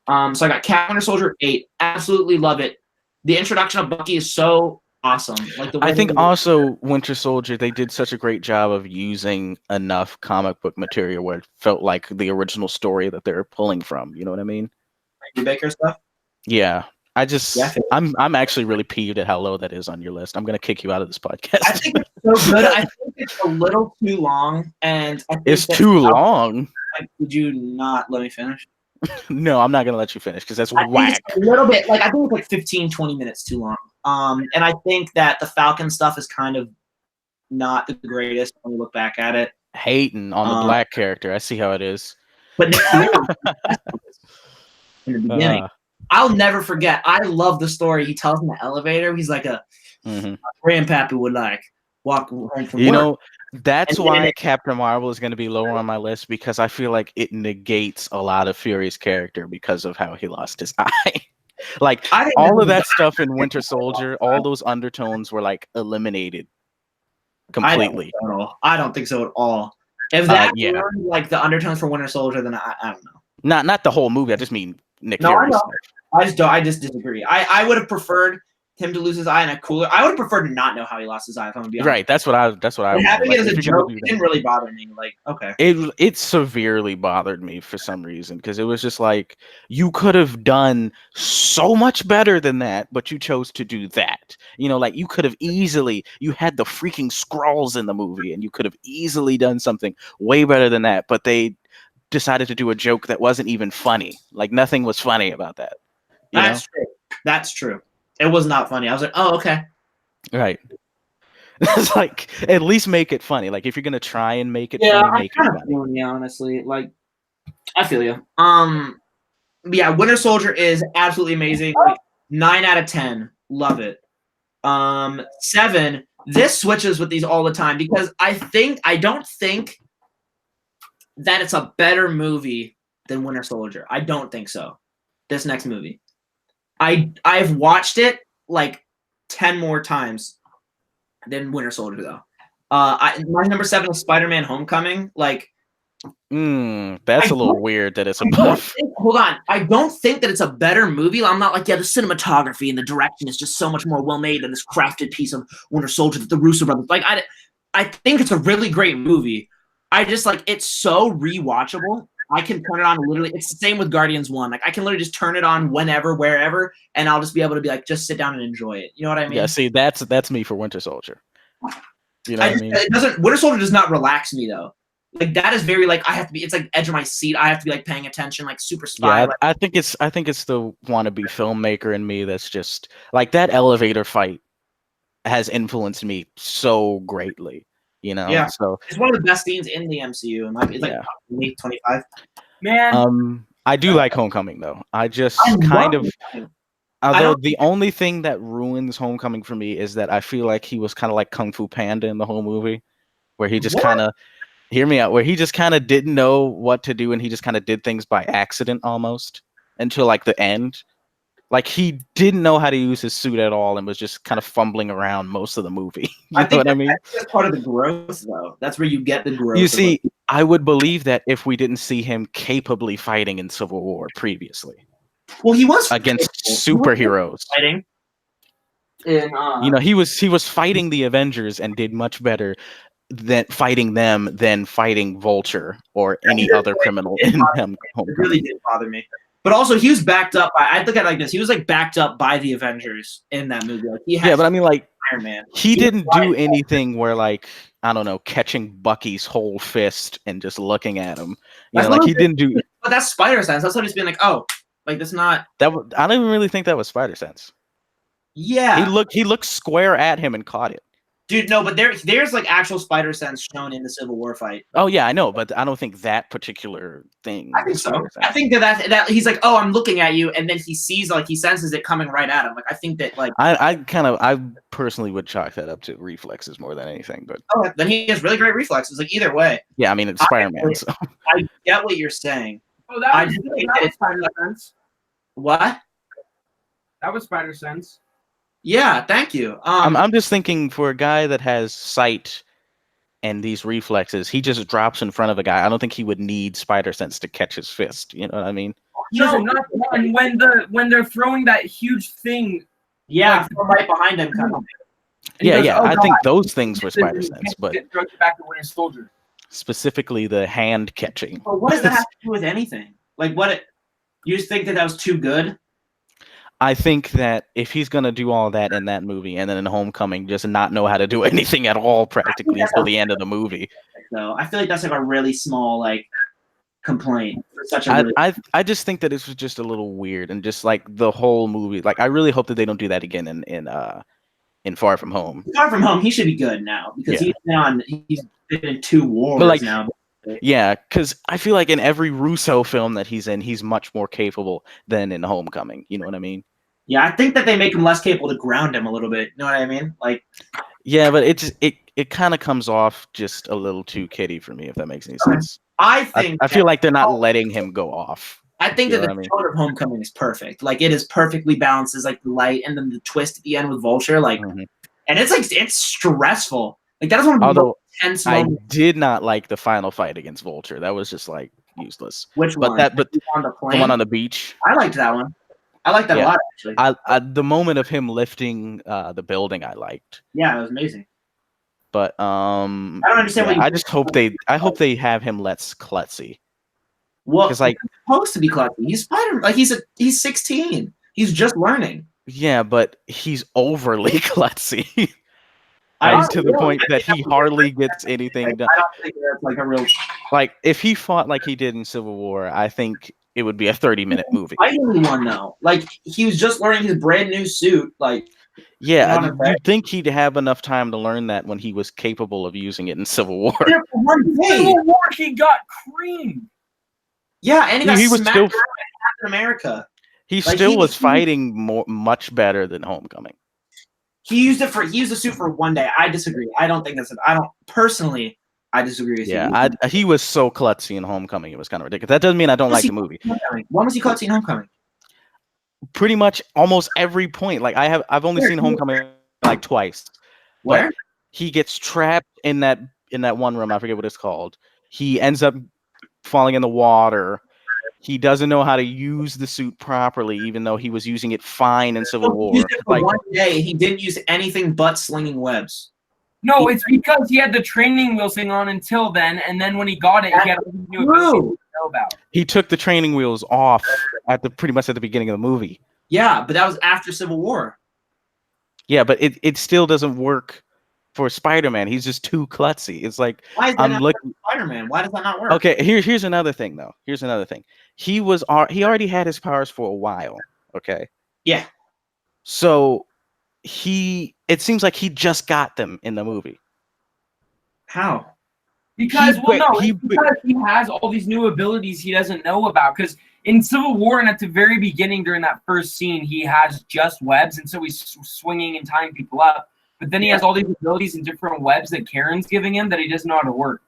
B: So I got Winter Soldier 8. Absolutely love it. The introduction of Bucky is so awesome. Like
A: I think also Winter Soldier, they did such a great job of using enough comic book material where it felt like the original story that they're pulling from. You know what I mean?
B: Like Baker stuff.
A: Yeah. I'm actually really peeved at how low that is on your list. I'm gonna kick you out of this podcast.
B: I think it's so good. I think it's a little too long, and I think
A: it's too long.
B: Did you not let me finish?
A: No, I'm not gonna let you finish because that's whack.
B: A little bit. I think it's like 15, 20 minutes too long. And I think that the Falcon stuff is kind of not the greatest when you look back at it.
A: Hating on the black character. I see how it is.
B: But in the beginning. I'll never forget. I love the story he tells in the elevator. He's like grandpappy would walk home from work.
A: That's why Captain Marvel is going to be lower on my list because I feel like it negates a lot of Fury's character because of how he lost his eye. Like all of that stuff in Winter Soldier, all those undertones were eliminated completely.
B: I don't think so at all. If that were the undertones for Winter Soldier, then I don't know.
A: Not the whole movie. I just mean Nick Fury stuff.
B: I just disagree. I would have preferred him to lose his eye in a cooler. I would have preferred to not know how he lost his eye. If I'm gonna be honest.
A: Right. That's what I.
B: Having it as a joke, it didn't really bother me. Okay.
A: It severely bothered me for some reason because it was just you could have done so much better than that, but you chose to do that. You could have easily. You had the freaking Skrulls in the movie, and you could have easily done something way better than that, but they decided to do a joke that wasn't even funny. Nothing was funny about that.
B: True. That's true. It was not funny. I was like, oh, okay.
A: Right. It's at least make it funny. If you're gonna try and make it funny, make it funny.
B: Yeah, honestly. I feel you. Yeah, Winter Soldier is absolutely amazing. 9 out of 10. Love it. 7. This switches with these all the time because I don't think that it's a better movie than Winter Soldier. I don't think so. This next movie. I've watched it 10 more times than Winter Soldier though. My number 7 is Spider-Man: Homecoming.
A: That's
B: I
A: a little
B: don't-
A: weird that it's
B: I don't
A: above.
B: hold on. I don't think that it's a better movie. I'm not like, yeah, the cinematography and the direction is just so much more well made than this crafted piece of Winter Soldier that the Russo brothers. Like, I think it's a really great movie. I just like it's so rewatchable. I can turn it on literally. It's the same with Guardians 1. Like I can literally just turn it on whenever, wherever, and I'll just be able to be like, just sit down and enjoy it. You know what I mean?
A: Yeah, see, that's me for Winter Soldier. You know what I mean?
B: It doesn't. Winter Soldier does not relax me though. Like that is very like I have to be. It's like edge of my seat. I have to be like paying attention, like super spy.
A: Yeah,
B: like,
A: I think it's the wannabe filmmaker in me that's just like that elevator fight has influenced me so greatly. You know,
B: Yeah.
A: so
B: it's one of the best scenes in the MCU. It's like
A: yeah.
B: 25.
C: Man,
A: I do like Homecoming though. I just
B: I
A: kind
B: love
A: of,
B: Homecoming.
A: although the only thing that ruins Homecoming for me is that I feel like he was kind of like Kung Fu Panda in the whole movie, where he just
B: What?
A: kind of, hear me out, where he just kind of didn't know what to do and he just kind of did things by accident almost until like the end. Like he didn't know how to use his suit at all and was just kind of fumbling around most of the movie. You know what I mean?
B: That's part of the growth, though. That's where you get the growth.
A: You see, I would believe that if we didn't see him capably fighting in Civil War previously.
B: Well, he was
A: against superheroes.
B: fighting.
A: You know, he was fighting the Avengers and did much better than fighting them than fighting Vulture or any other criminal in them.
B: It really did bother me. But also, he was backed up by. I look at it like this. He was like backed up by the Avengers in that movie. Like he had
A: Yeah, but I mean, like
B: Iron Man.
A: He didn't do anything where, like, I don't know, catching Bucky's whole fist and just looking at him. You know, like he didn't do.
B: But that's Spider Sense. That's what he's being like. Oh, like that's not.
A: That I don't even really think that was Spider Sense.
B: Yeah,
A: he looked square at him and caught it.
B: dude. No, but there's like actual Spider Sense shown in the Civil War fight.
A: Oh yeah, I know, but I don't think that particular thing.
B: I think so. I think that he's like, oh, I'm looking at you, and then he sees like he senses it coming right at him. Like I think that like
A: I personally would chalk that up to reflexes more than anything. But
B: then he has really great reflexes. Like either way.
A: Yeah, I mean it's Spider-Man. So.
B: I get what you're saying.
C: Oh, that was Spider Sense.
B: What?
C: That was Spider Sense.
B: Yeah, thank you.
A: I'm just thinking for a guy that has sight and these reflexes, he just drops in front of a guy. I don't think he would need Spider Sense to catch his fist. You know what I mean?
C: No, not one. When they're throwing that huge thing.
B: Yeah, from right behind him. Kind of.
A: Yeah.
C: Oh,
A: I think those things were Spider Sense, but
C: back to Winter Soldier.
A: Specifically the hand catching.
B: But what does that have to do with anything? Like, you just think that was too good?
A: I think that if he's gonna do all that in that movie and then in Homecoming, just not know how to do anything at all practically until the end of the movie.
B: So I feel like that's like a really small like complaint for such
A: I just think that it was just a little weird and just like the whole movie. Like I really hope that they don't do that again in Far From Home.
B: Far From Home, he should be good now because he's been in 2 wars now.
A: Yeah, because I feel like in every Russo film that he's in, he's much more capable than in Homecoming. You know what I mean?
B: Yeah, I think that they make him less capable to ground him a little bit. You know what I mean? Like,
A: yeah, but it kind of comes off just a little too kiddie for me, if that makes any sense.
B: I
A: feel like they're not letting him go off.
B: I think that the tone of Homecoming is perfect. Like, it is perfectly balanced. It's like the light and then the twist at the end with Vulture. Like, and it's like it's stressful. Like that is one of the most tense moments.
A: I did not like the final fight against Vulture. That was just like useless.
B: Which one?
A: But
B: on the plane?
A: The one on the beach.
B: I liked that one. I liked that a lot, actually.
A: The moment of him lifting the building, I liked.
B: Yeah, it was amazing.
A: But
B: I don't understand what
A: I just hope they have him less klutzy.
B: Well, because like he's supposed to be klutzy. He's Spider. Like he's 16. He's just learning.
A: Yeah, but he's overly klutzy. To the point that he hardly gets anything done.
B: I don't think that's like a real.
A: Like if he fought like he did in Civil War, I think it would be a 30-minute movie.
B: I only one though. Like he was just learning his brand new suit. Like
A: yeah, you'd think he'd have enough time to learn that when he was capable of using it in Civil War.
C: Civil War, he got creamed.
B: Yeah, and
A: he was still
B: Captain America.
A: He still was fighting much better than Homecoming.
B: He used the suit for one day. I disagree. I don't think that's. I don't personally. I disagree with you.
A: Yeah, he was so klutzy in Homecoming. It was kind of ridiculous. That doesn't mean I don't like the movie.
B: When was he klutzy in Homecoming?
A: Pretty much almost every point. Like I've only seen Homecoming like twice.
B: Where?
A: He gets trapped in that one room. I forget what it's called. He ends up falling in the water. He doesn't know how to use the suit properly, even though he was using it fine in Civil
B: He used
A: War.
B: it for
A: Like,
B: one day. He didn't use anything but slinging webs.
C: No, it's because he had the training wheels thing on until then, and then when he got it, he had all these new abilities to know about.
A: he took the training wheels off pretty much at the beginning of the movie.
B: Yeah, but that was after Civil War.
A: Yeah, but it still doesn't work for Spider-Man. He's just too klutzy. It's like
B: Why is that
A: I'm
B: not
A: looking.
B: Spider-Man? Why does that not work?
A: Okay, here's another thing though. Here's another thing. He already had his powers for a while. Okay.
B: Yeah.
A: So it seems like he just got them in the movie.
B: How?
C: Because because he has all these new abilities he doesn't know about. Because in Civil War and at the very beginning during that first scene, he has just webs, and so he's swinging and tying people up. But then he has all these abilities and different webs that Karen's giving him that he doesn't know how to work.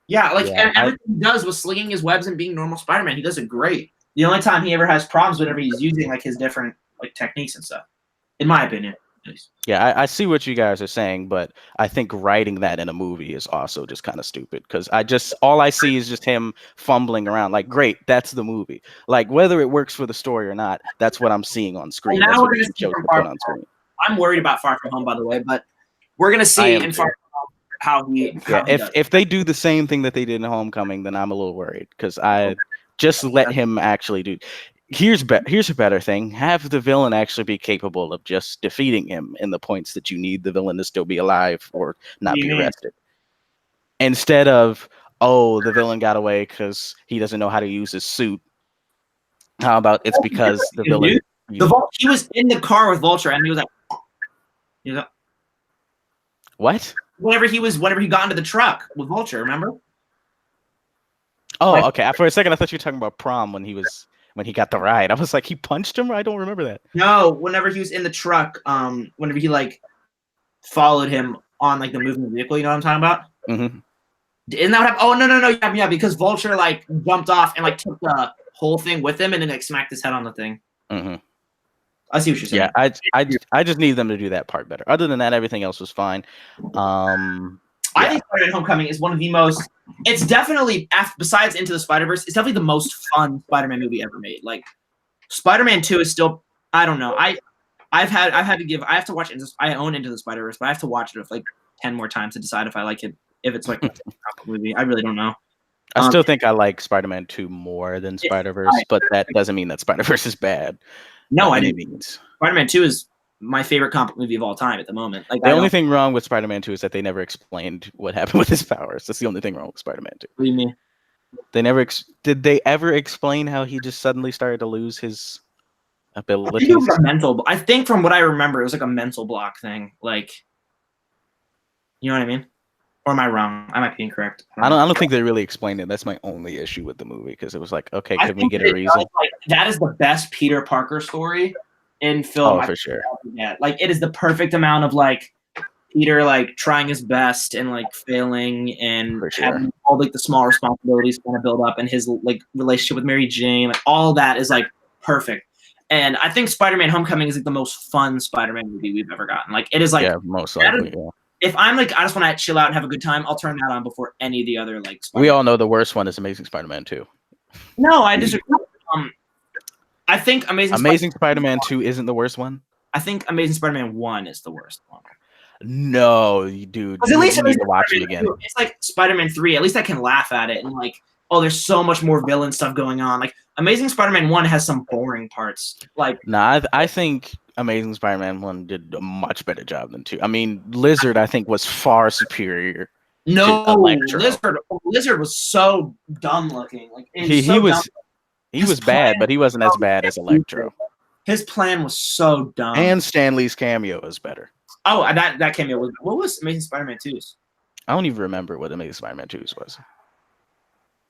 B: Yeah, and everything he does with slinging his webs and being normal Spider-Man, he does it great. The only time he ever has problems whenever he's using like his different like techniques and stuff, in my opinion. At least.
A: Yeah, I see what you guys are saying, but I think writing that in a movie is also just kind of stupid because all I see is just him fumbling around. Like, great, that's the movie. Like, whether it works for the story or not, that's what I'm seeing on screen.
B: Well, now
A: that's
B: we're
A: what
B: gonna
A: you
B: see
A: chose
B: from
A: to
B: Far
A: put
B: From
A: on screen.
B: I'm worried about Far From Home, by the way, but we're gonna see in Far From Home how he does.
A: If they do the same thing that they did in Homecoming, then I'm a little worried because I just let him actually do. Here's a better thing. Have the villain actually be capable of just defeating him in the points that you need the villain to still be alive or not be arrested. Instead of, oh, the villain got away because he doesn't know how to use his suit. How about it's because the villain...
B: He was in the car with Vulture and he was like...
A: What?
B: Whenever he got into the truck with Vulture, remember?
A: Oh, okay. For a second, I thought you were talking about Prom when he got the ride. I was like, he punched him? I don't remember that.
B: No, whenever he was in the truck, whenever he like followed him on like the moving vehicle, you know what I'm talking about?
A: Mm-hmm.
B: Isn't that what happened? Oh no, yeah, because Vulture like jumped off and like took the whole thing with him and then like smacked his head on the thing.
A: Mm-hmm.
B: I see what you're saying.
A: Yeah, I just need them to do that part better. Other than that, everything else was fine.
B: I think Spider-Man: Homecoming is one of the most. It's definitely besides Into the Spider-Verse, it's definitely the most fun Spider-Man movie ever made. Like Spider-Man 2 is still. I don't know. I have to watch. I own Into the Spider-Verse, but I have to watch it like 10 more times to decide if I like it. If it's like a movie, I really don't know.
A: I still think I like Spider-Man 2 more than Spider-Verse, but that doesn't mean that Spider-Verse is bad.
B: No, I didn't. Spider-Man 2 is my favorite comic movie of all time at the moment. Like
A: the only thing wrong with Spider-Man 2 is that they never explained what happened with his powers. That's the only thing wrong with Spider-Man 2.
B: What do you mean?
A: They never did they ever explain how he just suddenly started to lose his abilities?
B: I think from what I remember, it was like a mental block thing. Like, you know what I mean? Or am I wrong? I might be incorrect.
A: I don't think they really explained it. That's my only issue with the movie because it was like, okay, could we get a reason?
B: That is the best Peter Parker story in film.
A: Oh, for sure.
B: Yeah, like it is the perfect amount of like Peter like trying his best and like failing and having all like the small responsibilities kind of build up and his like relationship with Mary Jane. Like all that is like perfect. And I think Spider-Man: Homecoming is like the most fun Spider-Man movie we've ever gotten. Like it is like
A: most likely.
B: If I'm like I just want to chill out and have a good time, I'll turn that on before any of the other like.
A: We all know the worst one is Amazing Spider-Man 2.
B: No, I disagree. I think Amazing
A: Spider-Man 2 isn't the worst one.
B: I think Amazing Spider-Man 1 is the worst one.
A: No, dude.
B: At least
A: you need to watch it again.
B: It's like Spider-Man 3. At least I can laugh at it and like, oh, there's so much more villain stuff going on. Like Amazing Spider-Man 1 has some boring parts. Like,
A: nah, I think Amazing Spider-Man 1 did a much better job than 2. I mean, Lizard, I think, was far superior.
B: No, Lizard was so dumb looking. Like
A: he was bad, but he wasn't as bad as Electro.
B: His plan was so dumb.
A: And Stan Lee's cameo is better.
B: Oh, that cameo was. What was Amazing Spider-Man 2's?
A: I don't even remember what Amazing Spider-Man 2's was.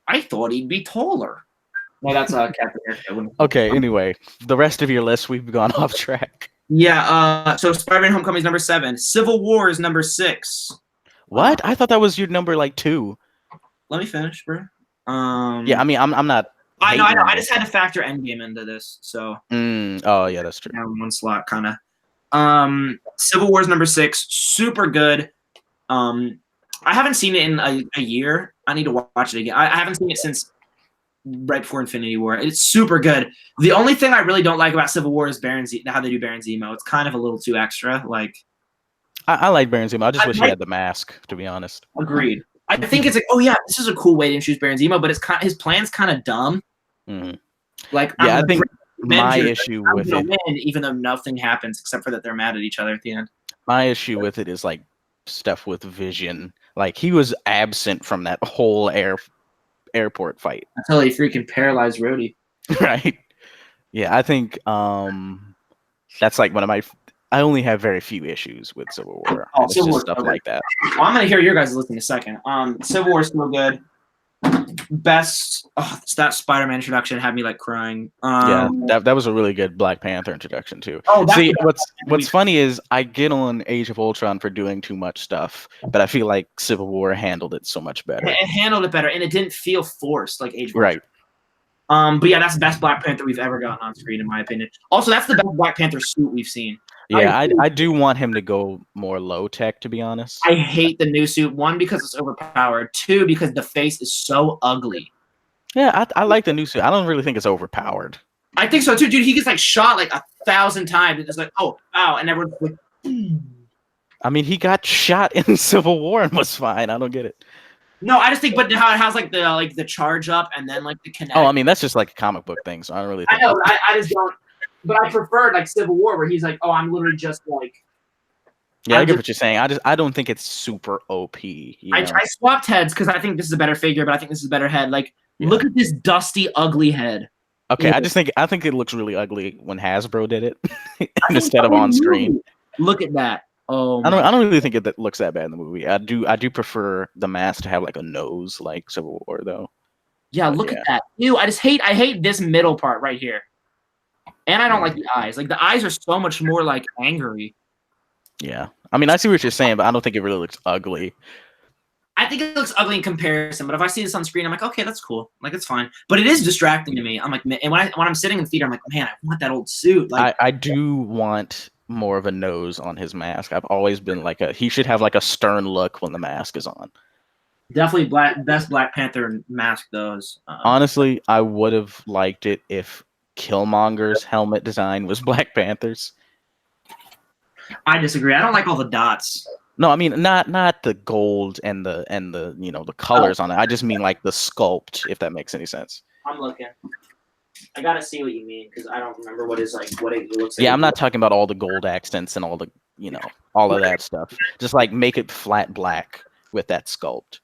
B: I thought he'd be taller. Well, that's Captain America.
A: Okay, anyway, the rest of your list, we've gone off track.
B: Yeah, so Spider-Man: Homecoming is number 7. Civil War is number 6.
A: What? I thought that was your number like 2.
B: Let me finish, bro.
A: Yeah, I mean, I'm not.
B: I know. I just had to factor Endgame into this, so.
A: Oh yeah, that's true.
B: One slot, kind of. Civil War is number 6. Super good. I haven't seen it in a year. I need to watch it again. I haven't seen it since right before Infinity War. It's super good. The only thing I really don't like about Civil War is how they do Baron Zemo. It's kind of a little too extra. Like,
A: I like Baron Zemo. I just
B: I
A: wish he
B: like-
A: had the mask, to be honest.
B: agreed. I think it's like, oh yeah, this is a cool way to introduce Baron Zemo, but it's kind his plan's kind of dumb.
A: Mhm.
B: Like,
A: Yeah, I
B: I'm
A: think my
B: Avengers,
A: issue
B: I'm
A: with
B: gonna
A: it,
B: win, even though nothing happens except for that they're mad at each other at the end.
A: my issue with it is like stuff with Vision. Like he was absent from that whole airport fight,
B: Until he freaking paralyzed Rhodey.
A: right? Yeah, I think that's like one of my. I only have very few issues with Civil War.
B: Oh,
A: It's
B: Civil
A: just
B: War's
A: stuff
B: so
A: like that.
B: Well, I'm gonna hear your guys' list in a second. Civil War's still good. Best that Spider-Man introduction had me like crying.
A: Yeah, that was a really good Black Panther introduction too.
B: Oh, that's
A: See,
B: the
A: what's funny is I get on Age of Ultron for doing too much stuff, but I feel like Civil War handled it so much better.
B: It handled it better, and it didn't feel forced like Age of
A: Right.
B: Ultron. But yeah, that's the best Black Panther we've ever gotten on screen, in my opinion. Also, that's the best Black Panther suit we've seen.
A: Yeah, I do want him to go more low tech, to be honest.
B: I hate the new suit. One, because it's overpowered. Two, because the face is so ugly.
A: Yeah, I like the new suit. I don't really think it's overpowered.
B: I think so too, dude. He gets like shot like 1,000 times. And it's like, oh, ow, and everyone's like,
A: I mean, he got shot in Civil War and was fine. I don't get it.
B: no, I just think, but how it has like the charge up and then like the kinetic.
A: Oh, I mean, that's just like a comic book thing, so I don't really
B: I
A: think.
B: know. I just don't. But I preferred like Civil War, where he's like, oh, I'm literally just like.
A: Yeah, I
B: I'm
A: get
B: just-
A: what you're saying. I don't think it's super OP. You
B: I
A: know?
B: swapped heads because I think this is a better figure, but I think this is a better head. Like,
A: Yeah.
B: look at this dusty, ugly head.
A: Okay,
B: Yeah.
A: I think it looks really ugly when Hasbro did it
B: I think
A: instead of
B: the
A: on
B: movie-
A: screen.
B: Look at that. Oh,
A: I don't really think it looks that bad in the movie. I do prefer the mask to have like a nose like Civil War though.
B: yeah.
A: but
B: Look
A: yeah.
B: at that. Ew, I hate this middle part right here. And I don't like the eyes. Like the eyes are so much more like angry.
A: Yeah, I mean I see what you're saying, but I don't think it really looks ugly.
B: I think it looks ugly in comparison, but if I see this on screen, I'm like, okay, that's cool. Like it's fine. But it is distracting to me. I'm like, man, and when I'm sitting in the theater, I'm like, man, I want that old suit. Like,
A: I do want more of a nose on his mask. I've always been like he should have like a stern look when the mask is on.
B: definitely best Black Panther mask. Those.
A: Honestly, I would have liked it if Killmonger's helmet design was Black Panther's.
B: I disagree. I don't like all the dots.
A: No, I mean not the gold and the the colors on it. I just mean like the sculpt, if that makes any sense.
B: I'm looking. I gotta see what you mean because I don't remember what it looks like.
A: Yeah, I'm not talking about all the gold accents and all the all of that stuff. Just like make it flat black with that sculpt.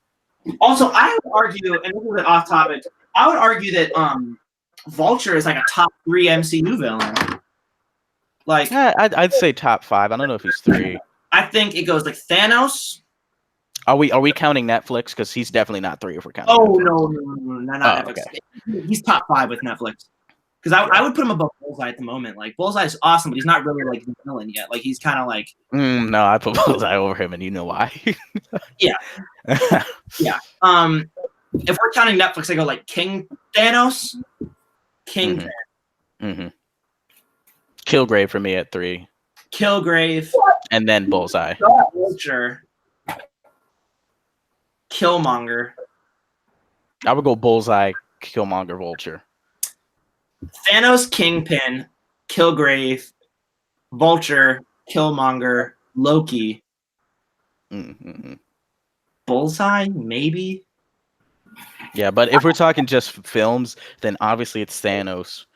B: Also, I would argue, and this is an off topic. I would argue that Vulture is like a top 3 MCU villain. Like,
A: Yeah, I'd say top 5. I don't know if he's 3.
B: I think it goes like Thanos.
A: Are we counting Netflix? Because he's definitely not 3 if we're counting.
B: Oh
A: Netflix.
B: no, not
A: Oh,
B: Netflix. He's top 5 with Netflix. Because I would put him above Bullseye at the moment. Like Bullseye is awesome, but he's not really like the villain yet. Like he's kind of like
A: No, I put Bullseye over him, and you know why.
B: Yeah. If we're counting Netflix, I go like King Thanos, King
A: Mm-hmm. Kilgrave for me at 3,
B: Kilgrave,
A: and then Bullseye.
B: Vulture, Killmonger,
A: I would go Bullseye, Killmonger, Vulture.
B: Thanos, Kingpin, Kilgrave, Vulture, Killmonger, Loki,
A: Mm-hmm.
B: Bullseye, maybe.
A: Yeah, but if we're talking just films, then obviously it's Thanos.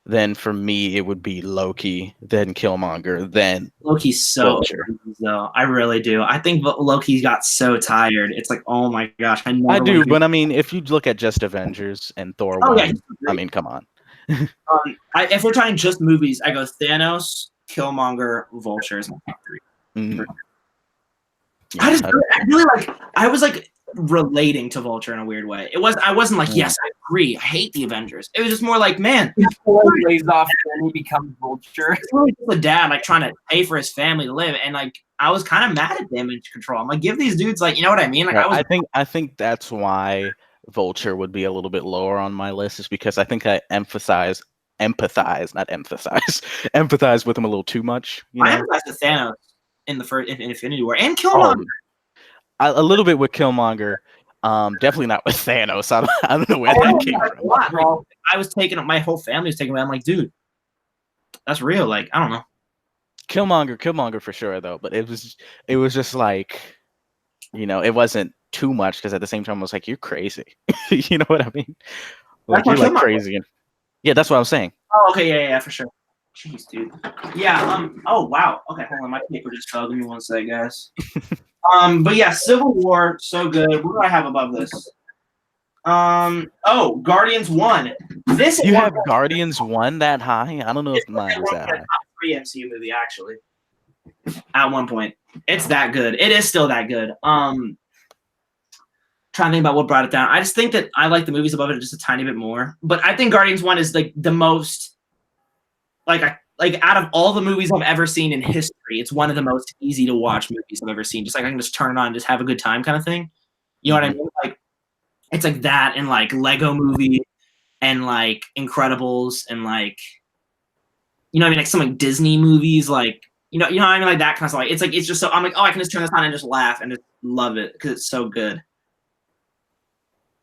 A: Then for me, it would be Loki, then Killmonger, then
B: Loki's so
A: Vulture.
B: overused, though. I really do. I think Loki got so tired. It's like, oh my gosh, I never
A: I do.
B: wanna be-
A: But I mean, if you look at just Avengers and Thor
B: Oh
A: 1,
B: yeah, he's
A: I
B: great.
A: mean, come on.
B: If we're talking just movies, I go Thanos, Killmonger, Vulture is my top 3.
A: Mhm.
B: I
A: Yeah,
B: really I was like relating to Vulture in a weird way. I wasn't like, yes, I agree. I hate the Avengers. It was just more like, man,
C: He lays off and then he becomes Vulture.
B: it's really just a dad like trying to pay for his family to live, and like I was kind of mad at Damage Control. I'm like, give these dudes like, you know what I mean? Like
A: Right,
B: I was
A: I think that's why Vulture would be a little bit lower on my list, is because I think I empathize with him a little too much. You
B: I
A: know,
B: empathized with Thanos in the first in Infinity War and Killmonger.
A: a little bit with Killmonger. Definitely not with Thanos. I don't know where that came from.
B: Bro. I was taking my whole family was taking away. I'm like, dude, that's real. Like, I don't know.
A: Killmonger for sure though. But it was just like, it wasn't too much because at the same time I was like, you're crazy. You know what I mean? Like you're like crazy. Yeah, that's what I was saying.
B: Oh, okay, yeah, for sure. Jeez, dude. Yeah. Oh, wow. Okay, hold on. My paper just fell. Give me one sec, guys. But yeah, Civil War, so good. What do I have above this? Oh, Guardians 1.
A: You have Guardians 1 that high? I don't know if mine was that high.
B: Top 3 MCU movie, actually. At one point. It's that good. It is still that good. Trying to think about what brought it down. I just think that I like the movies above it just a tiny bit more. But I think Guardians 1 is like the most like out of all the movies I've ever seen in history, it's one of the most easy to watch movies I've ever seen. Just like I can just turn it on and just have a good time kind of thing. You know what I mean? Like it's like that and like Lego Movie and like Incredibles and like what I mean, like some like Disney movies, like you know what I mean, like that kind of stuff. Like it's just so I'm like, oh, I can just turn this on and just laugh and just love it because it's so good.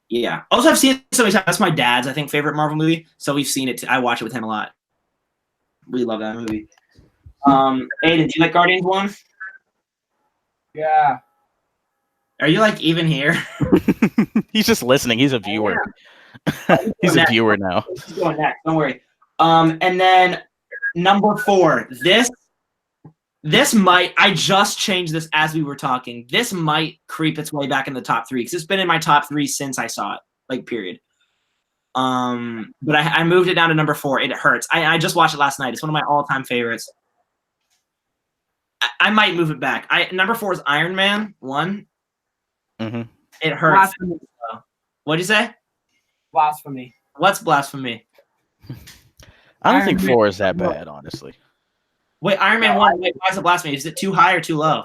B: Yeah. Also, I've seen it so many times. That's my dad's, I think, favorite Marvel movie. So we've seen it. I watch it with him a lot. We love that movie. Aiden, do you like Guardians 1?
C: Yeah.
B: Are you like even here?
A: He's just listening. He's a viewer. He's a viewer now.
B: He's going next. Don't worry. And then number 4. This might. I just changed this as we were talking. This might creep its way back in the top 3 because it's been in my top 3 since I saw it. Like period. But I moved it down to number 4. It hurts. I just watched it last night. It's one of my all-time favorites. I might move it back. Number 4 is Iron Man 1.
A: Mm-hmm.
B: It hurts. What'd you say?
C: Blasphemy.
B: What's blasphemy?
A: I don't think 4 is that bad, honestly.
B: Wait, Iron Man 1. Wait, why is it blasphemy? Is it too high or too low?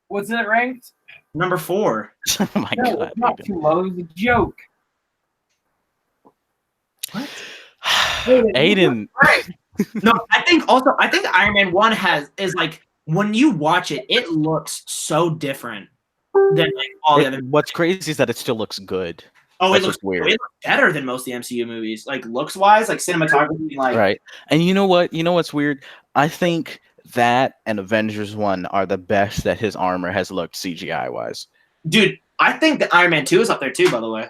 C: What's it ranked?
B: Number 4.
A: Oh my
C: No,
A: god!
C: it's not too low. It's a joke.
B: What?
A: Aiden.
B: No, I think Iron Man 1 is like when you watch it, it looks so different than like all the other.
A: What's crazy is that it still looks good.
B: Oh,
A: That's
B: it looks
A: weird.
B: It looks better than most of the MCU movies, like looks wise, like cinematography, like
A: right. And you know what? You know what's weird? I think that and Avengers 1 are the best that his armor has looked CGI wise.
B: Dude, I think that Iron Man 2 is up there too. By the way,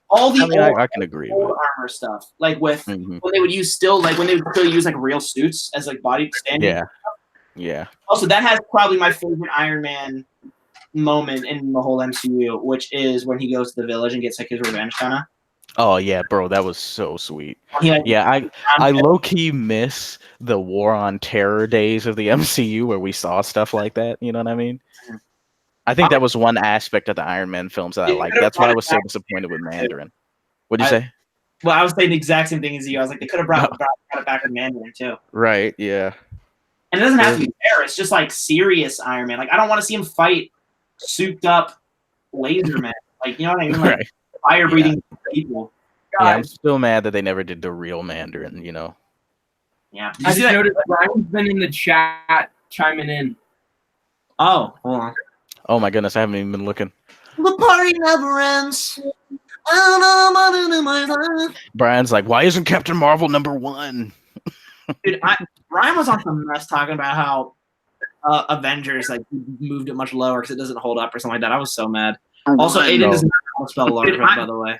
B: all the
A: I can agree with
B: armor stuff, like with when they would use when they would still use like real suits as like body standing.
A: Yeah.
B: Also, that has probably my favorite Iron Man moment in the whole MCU, which is when he goes to the village and gets like his revenge kind of.
A: Oh yeah, bro, that was so sweet.
B: Yeah,
A: I low key miss the War on Terror days of the MCU where we saw stuff like that. You know what I mean? I think that was one aspect of the Iron Man films that I liked. That's why I was so disappointed with Mandarin. What'd you say?
B: Well, I was saying the exact same thing as you. I was like, they could have brought it back with Mandarin too.
A: Right? Yeah.
B: And it doesn't have to be fair. It's just like serious Iron Man. Like I don't want to see him fight souped up laser man. Like you know what I mean? Like
A: right.
B: fire breathing people.
A: Yeah, I'm still mad that they never did the real Mandarin. You know.
B: Yeah.
C: I just noticed Ryan's been in the chat chiming in.
B: Oh, hold on.
A: Oh my goodness, I haven't even been looking.
B: The party never ends.
A: Brian's like, why isn't Captain Marvel #1?
B: Dude, Ryan was on some mess talking about how Avengers like moved it much lower because it doesn't hold up or something like that. I was so mad. Also, Aiden doesn't know how to spell Larva, by the way.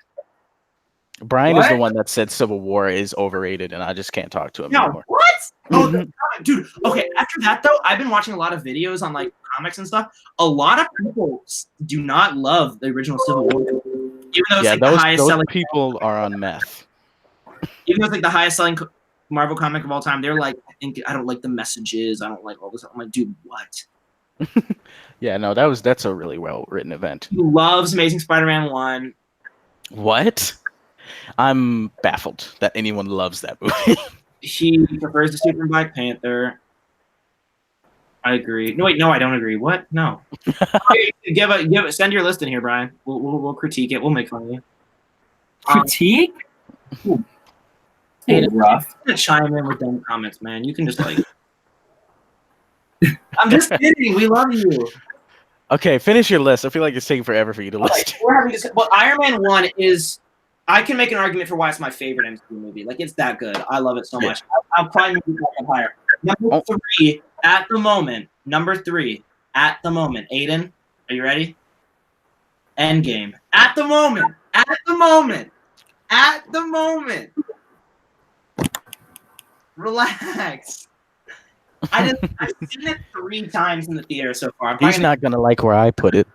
A: Brian is the one that said Civil War is overrated, and I just can't talk to him anymore.
B: What? Oh, dude. Okay. After that, though, I've been watching a lot of videos on like comics and stuff. A lot of people do not love the original Civil War, even though it's like the highest selling.
A: People are on meth.
B: Even though it's like the highest selling Marvel comic of all time, they're like, I don't like the messages. I don't like all this. I'm like, dude, what?
A: Yeah, no, that's a really well written event.
B: He loves Amazing Spider-Man 1.
A: What? I'm baffled that anyone loves that movie.
B: He prefers the Super Black Panther. I agree. No, wait, no, I don't agree. What? No. Send your list in here, Brian. We'll critique it. We'll make fun of you.
C: Critique? Hey, rough.
B: I'm gonna chime in with them comments, man. You can just like. I'm just kidding. We love you.
A: Okay, finish your list. I feel like it's taking forever for you to
B: Okay,
A: list.
B: we're having this. Well, Iron Man 1 is. I can make an argument for why it's my favorite MCU movie. Like, it's that good. I love it so much. I'll probably move it up higher. Number 3 at the moment. Number 3 at the moment. Aiden, are you ready? Endgame. At the moment. At the moment. At the moment. Relax. I've seen it 3 times in the theater so far.
A: He's not gonna like where I put it.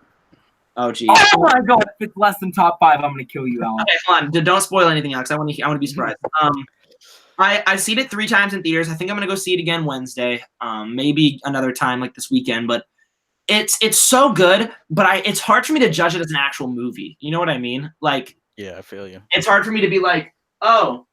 B: Oh, geez.
C: Oh my god, if it's less than top 5, I'm gonna kill you, Alan.
B: Okay, hold on. Don't spoil anything, Alex. I want to be surprised. I've seen it 3 times in theaters. I think I'm gonna go see it again Wednesday. Maybe another time like this weekend. But it's so good. But it's hard for me to judge it as an actual movie. You know what I mean? Like,
A: Yeah, I feel you.
B: it's hard for me to be like, oh,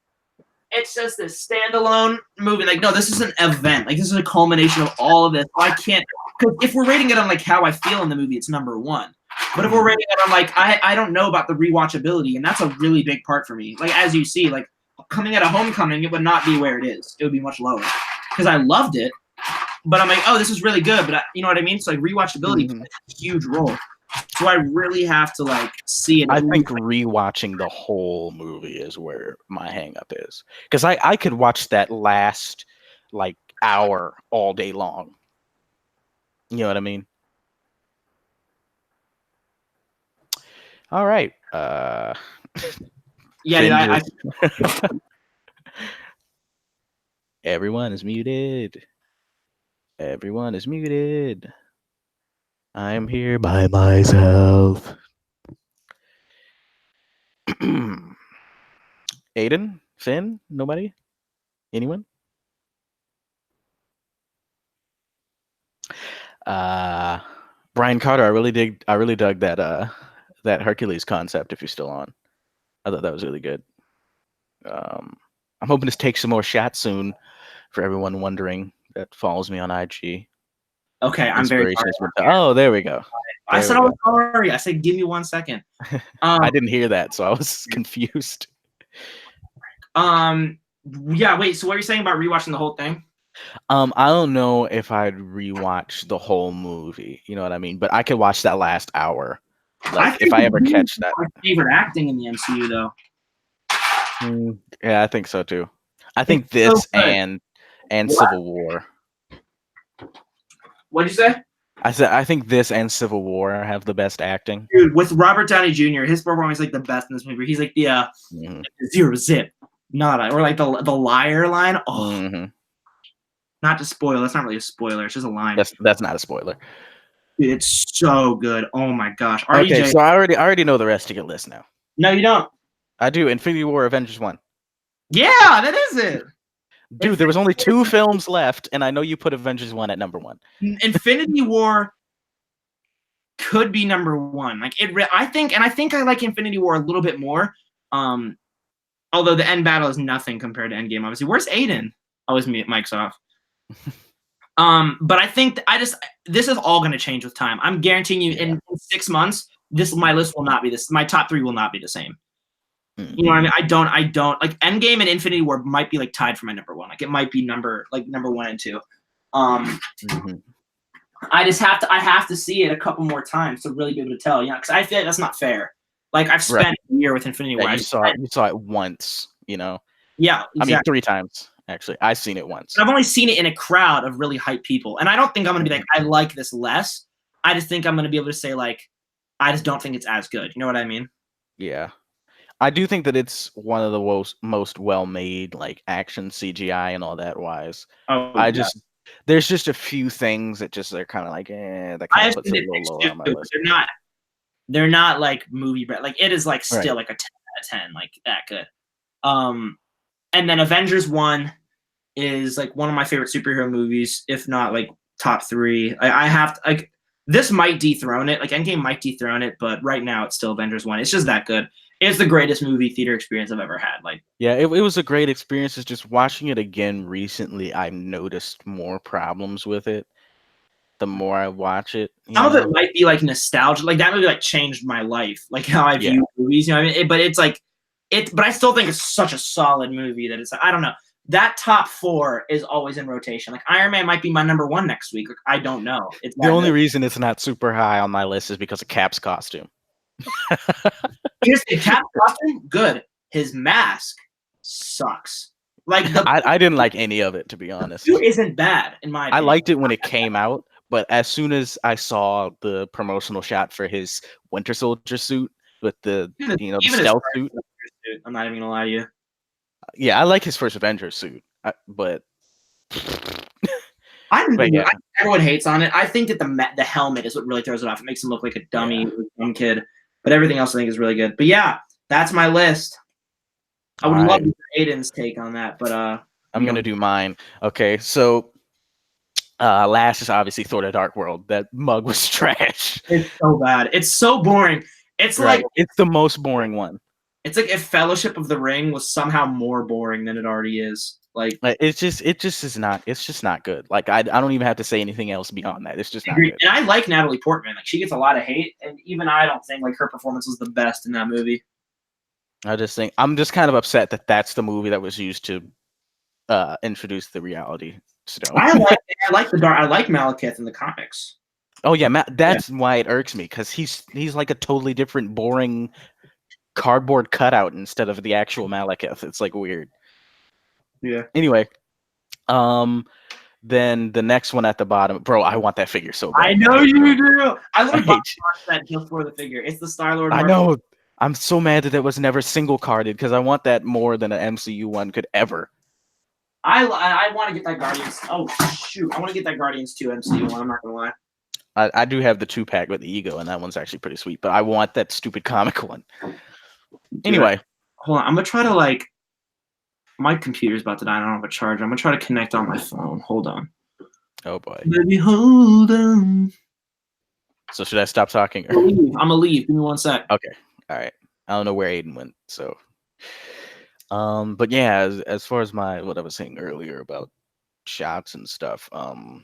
B: it's just this standalone movie. Like, no, this is an event. Like, this is a culmination of all of this. I can't. Because if we're rating it on like how I feel in the movie, it's number 1. But if we're rating it on like I don't know about the rewatchability, and that's a really big part for me. Like, as you see, like coming out of Homecoming, it would not be where it is. It would be much lower because I loved it. But I'm like, oh, this is really good. But you know what I mean? So like rewatchability plays a huge role. So I really have to like see it.
A: I think rewatching the whole movie is where my hang up is. Because I could watch that last like hour all day long. You know what I mean? All right.
B: Yeah,
A: Everyone is muted. Everyone is muted. I am here by myself. Aiden? Finn? Nobody? Anyone? Brian Carter, I really dug that that Hercules concept if you're still on. I thought that was really good. I'm hoping to take some more shots soon for everyone wondering that follows me on IG.
B: Okay, I'm very sorry.
A: Oh, there we go.
B: I said I was sorry. I said give me 1 second.
A: I didn't hear that, so I was confused.
B: Yeah, wait, so what are you saying about rewatching the whole thing?
A: I don't know if I'd rewatch the whole movie. You know what I mean? But I could watch that last hour. Like if I ever catch that.
B: My favorite acting in the MCU, though.
A: Yeah, I think so too. I think this and Civil War.
B: What'd you say?
A: I said I think this and Civil War have the best acting.
B: Dude, with Robert Downey Jr., his performance is like the best in this movie. He's like the zero zip, nada, or like the liar line. Oh, not to spoil. That's not really a spoiler. It's just a line.
A: That's not a spoiler.
B: Dude, it's so good. Oh my gosh.
A: Okay, so I already know the rest of your list now.
B: No, you don't.
A: I do. Infinity War, Avengers 1.
B: Yeah, that is it.
A: Dude, there was only 2 films left, and I know you put Avengers 1 at number 1.
B: Infinity War could be number 1. Like I think I like Infinity War a little bit more. Although the end battle is nothing compared to Endgame, obviously. Where's Aiden? Oh, his mic's off. But I think this is all going to change with time. I'm guaranteeing you in 6 months, my list will not be this. My top 3 will not be the same. You know what I mean? I don't like Endgame and Infinity War might be like tied for my number 1. Like it might be number 1 and 2. I have to see it a couple more times to really be able to tell. You know, because I feel like that's not fair. Like I've spent a year with Infinity War.
A: You saw it once. You know.
B: Yeah, exactly.
A: I mean 3 times. Actually, I've seen it once.
B: I've only seen it in a crowd of really hype people, and I don't think I'm going to be like, I like this less. I just think I'm going to be able to say like, I just don't think it's as good. You know what I mean?
A: Yeah, I do think that it's one of the most well-made like action CGI and all that wise. There's just a few things that just are kind of like, that kind of puts it a little lower on my list.
B: They're not like movie, but like it is like still like a 10 out of 10, like that good. And then Avengers 1 is like one of my favorite superhero movies, if not like top 3. I have to, like this might dethrone it. Like Endgame might dethrone it, but right now it's still Avengers 1. It's just that good. It's the greatest movie theater experience I've ever had. Like
A: yeah, it was a great experience. It's just watching it again recently, I've noticed more problems with it. The more I watch it,
B: some of it might be like nostalgia. Like that movie like changed my life, like how I view movies. You know what I mean? But it's like. But I still think it's such a solid movie that it's I don't know. that top 4 is always in rotation. Like Iron Man might be my number 1 next week. Like, I don't know. It's
A: The only reason it's not super high on my list is because of Cap's costume.
B: Here's the Cap costume, good. His mask sucks. Like
A: I didn't like any of it, to be honest.
B: suit isn't bad in my opinion.
A: I liked it when it came out, but as soon as I saw the promotional shot for his Winter Soldier suit with the the stealth suit,
B: I'm not even gonna lie to you.
A: Yeah, I like his first Avengers suit, but
B: everyone hates on it. I think that the helmet is what really throws it off. It makes him look like a dummy, dumb kid. But everything else I think is really good. But yeah, that's my list. I would love to hear Aiden's take on that, but
A: I'm gonna do mine. Okay, so last is obviously Thor: The Dark World. That mug was trash.
B: It's so bad. It's so boring. It's like
A: it's the most boring one.
B: It's like if Fellowship of the Ring was somehow more boring than it already is. Like
A: it just is not. It's just not good. Like I don't even have to say anything else beyond that. It's just not good.
B: And I like Natalie Portman. Like she gets a lot of hate, and even I don't think like her performance was the best in that movie.
A: I just think I'm just kind of upset that that's the movie that was used to introduce the reality stone.
B: I like Malekith in the comics.
A: Oh yeah, that's why it irks me, because he's like a totally different, boring cardboard cutout instead of the actual Malekith. It's like weird.
B: Yeah.
A: Anyway, then the next one at the bottom, bro. I want that figure so bad.
B: I know you do. I want to that just for the figure. It's the Star-Lord.
A: I know. I'm so mad that it was never single carded, because I want that more than an MCU one could ever.
B: I want to get that Guardians. Oh shoot! I want to get that Guardians 2 MCU one. I'm not gonna lie.
A: I do have the 2-pack with the Ego, and that one's actually pretty sweet. But I want that stupid comic one. Anyway,
B: hold on. I'm gonna try to like. My computer's about to die. I don't have a charger. I'm gonna try to connect on my phone. Hold on.
A: Oh boy.
B: Baby, hold on.
A: So should I stop talking?
B: Or... I'm gonna leave. Give me 1 sec.
A: Okay. All right. I don't know where Aiden went. So, but yeah, as far as what I was saying earlier about shots and stuff.
D: Hello.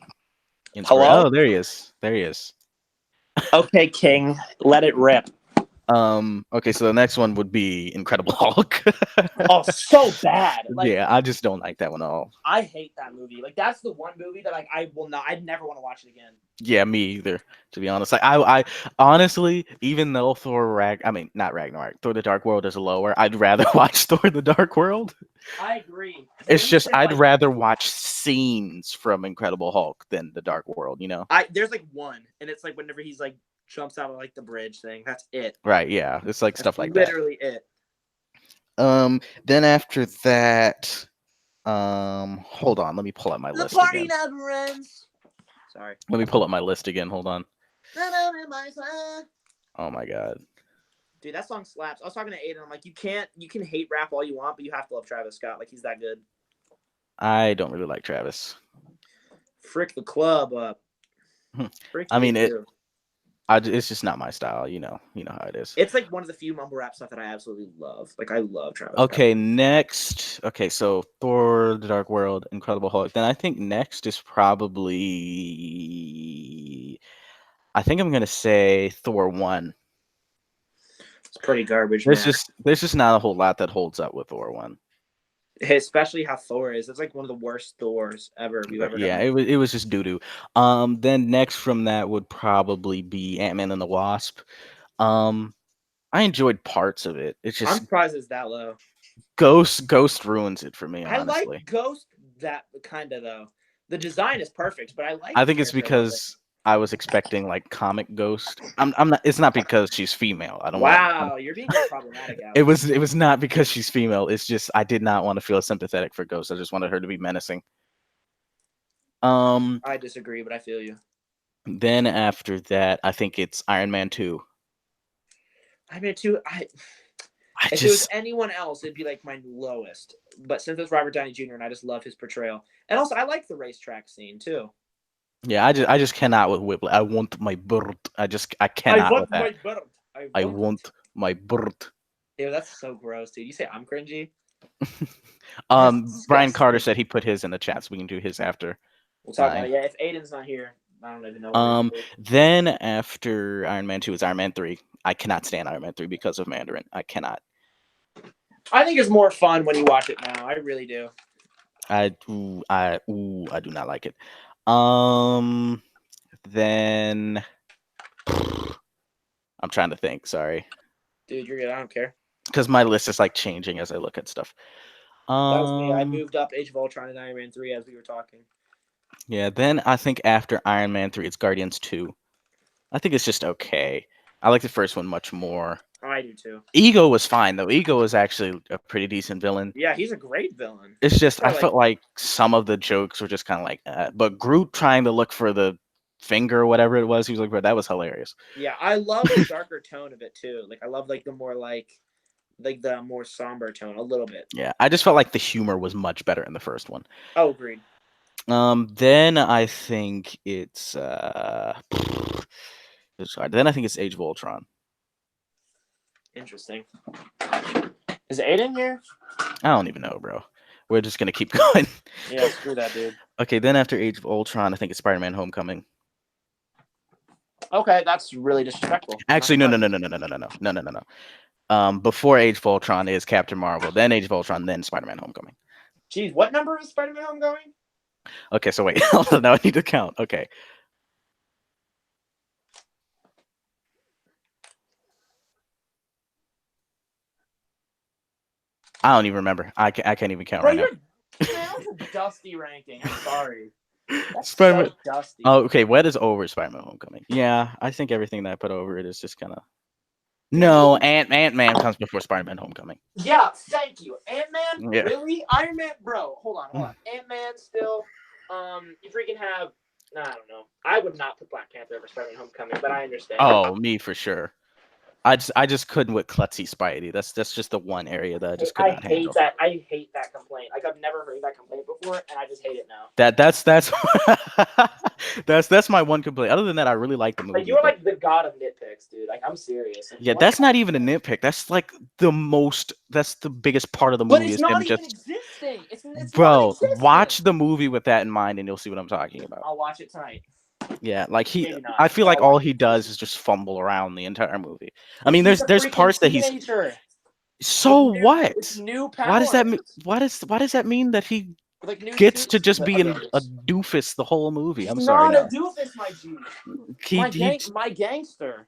A: Oh, there he is. There he is.
D: Okay, King. Let it rip.
A: Okay, so the next one would be Incredible Hulk.
D: Oh, so bad. Like,
A: yeah, I just don't like that one at all.
D: I hate that movie. Like, that's the one movie that like I'd never want to watch it again.
A: Yeah, me either, to be honest. Like I honestly, even though Thor not Ragnarok, Thor: The Dark World is lower, I'd rather watch Thor: The Dark World.
D: I agree.
A: It's just I'd rather watch scenes from Incredible Hulk than The Dark World, you know?
D: There's like one, and it's like whenever he's like jumps out of like the bridge thing. That's it.
A: Right, yeah. It's like stuff like
D: literally
A: that.
D: Literally
A: it. Then after that, hold on, let me pull up my list
D: party
A: again.
D: never ends. Sorry.
A: Let me pull up my list again. Hold on. Oh my god.
D: Dude, that song slaps. I was talking to Aiden. I'm like, you can hate rap all you want, but you have to love Travis Scott. Like, he's that good.
A: I don't really like Travis.
D: Frick the club up.
A: I mean, it's just not my style. You know how it is.
D: It's like one of the few mumble rap stuff that I absolutely love. Like, I love Travis.
A: Okay, next. Okay, so Thor: The Dark World, Incredible Hulk. Then I think next is probably. I think I'm gonna say Thor 1.
D: It's pretty garbage.
A: There's just not a whole lot that holds up with Thor 1.
D: Especially how Thor is. It's like one of the worst Thors we've ever done.
A: It was just doo-doo. Then next from that would probably be Ant-Man and the Wasp. I enjoyed parts of it. It's just
D: I'm surprised it's that low.
A: Ghost ruins it for me, honestly.
D: I like Ghost that kind of though. The design is perfect, but
A: I think it's because I was expecting like comic Ghost. I'm not. It's not because she's female. I don't.
D: Wow, you're being problematic. Alex.
A: It was not because she's female. It's just I did not want to feel sympathetic for Ghost. I just wanted her to be menacing.
D: I disagree, but I feel you.
A: Then after that, I think it's Iron Man 2.
D: Iron Man 2. If it was anyone else, it'd be like my lowest. But since it's Robert Downey Jr. and I just love his portrayal, and also I like the racetrack scene too.
A: Yeah, I just cannot with Whiplash. I want my bird. I cannot with that. I want my bird.
D: Yeah, that's so gross, dude. You say I'm cringy?
A: Brian Carter said he put his in the chat, so we can do his after.
D: We'll talk about it. Yeah, if Aiden's not here, I don't even know.
A: Then after Iron Man 2 is Iron Man 3. I cannot stand Iron Man 3 because of Mandarin. I cannot.
D: I think it's more fun when you watch it now. I really do.
A: I do not like it. Um, then I'm trying to think. Sorry,
D: Dude, you're good. I don't care.
A: because my list is like changing as I look at stuff.
D: That was me. I
A: Um,
D: moved up Age of Ultron and Iron Man 3 as we were talking.
A: yeah. Then I think after Iron Man 3, it's Guardians 2. I think it's just okay. I like the first one much more.
D: Oh, I do too.
A: Ego was fine though. Ego was actually a pretty decent villain.
D: Yeah, he's a great villain.
A: It's just I
D: Probably
A: felt like some of the jokes were just kind of like, but Groot trying to look for the finger or whatever it was, he was looking for, that was hilarious.
D: Yeah, I love the darker tone of it too. Like I love like the more like the more somber tone a little bit.
A: Yeah, I just felt like the humor was much better in the first one.
D: Oh, agreed.
A: Then I think it's it's hard. Then I think it's Age of Ultron.
D: Interesting. Is Aiden here?
A: I don't even know, bro. We're just gonna keep going.
D: Yeah, screw that dude.
A: Okay, then after Age of Ultron, I think it's Spider-Man: Homecoming.
D: Okay, that's really disrespectful.
A: Actually, no. Before Age of Ultron is Captain Marvel, then Age of Ultron, then Spider-Man: Homecoming.
D: Jeez, what number is Spider-Man Homecoming?
A: Okay, so wait, now I need to count. Okay. I don't even remember. I can't even count
D: Bro,
A: right now.
D: that's a dusty ranking. I'm sorry. That's
A: Spider-Man.
D: so dusty.
A: Oh, okay. What is over Spider-Man: Homecoming? Yeah, I think everything that I put over it is just kind of. No, Ant-Man comes before Spider-Man: Homecoming.
D: Yeah, thank you. Ant-Man?
A: Yeah.
D: Really? Iron Man? Bro, hold on. Ant-Man still. You freaking have. I don't know. I would not put Black Panther over Spider-Man Homecoming, but I understand.
A: Oh, me for sure. I just couldn't with klutzy Spidey. That's just the one area that I just could not handle.
D: I hate that complaint. Like I've never heard that complaint before, and I just hate it now.
A: That's my one complaint. Other than that, I really like the movie.
D: Like you're like the god of nitpicks, dude. Like I'm serious. Like,
A: yeah, that's not even a nitpick. That's like that's the biggest part of the movie.
D: But it's
A: is
D: not
A: them
D: even
A: just
D: existing. It's
A: bro,
D: non-existent.
A: watch the movie with that in mind, and you'll see what I'm talking about.
D: I'll watch it tonight.
A: Yeah, like
D: Maybe not.
A: I feel like all he does is just fumble around the entire movie. I mean, there's parts that he's. So what?
D: It's new power.
A: Why does that mean? Why does that mean that he
D: like new
A: gets to just
D: suits
A: be
D: and
A: a doofus the whole movie? I'm
D: He's
A: sorry.
D: not a doofus, my G. My gangster.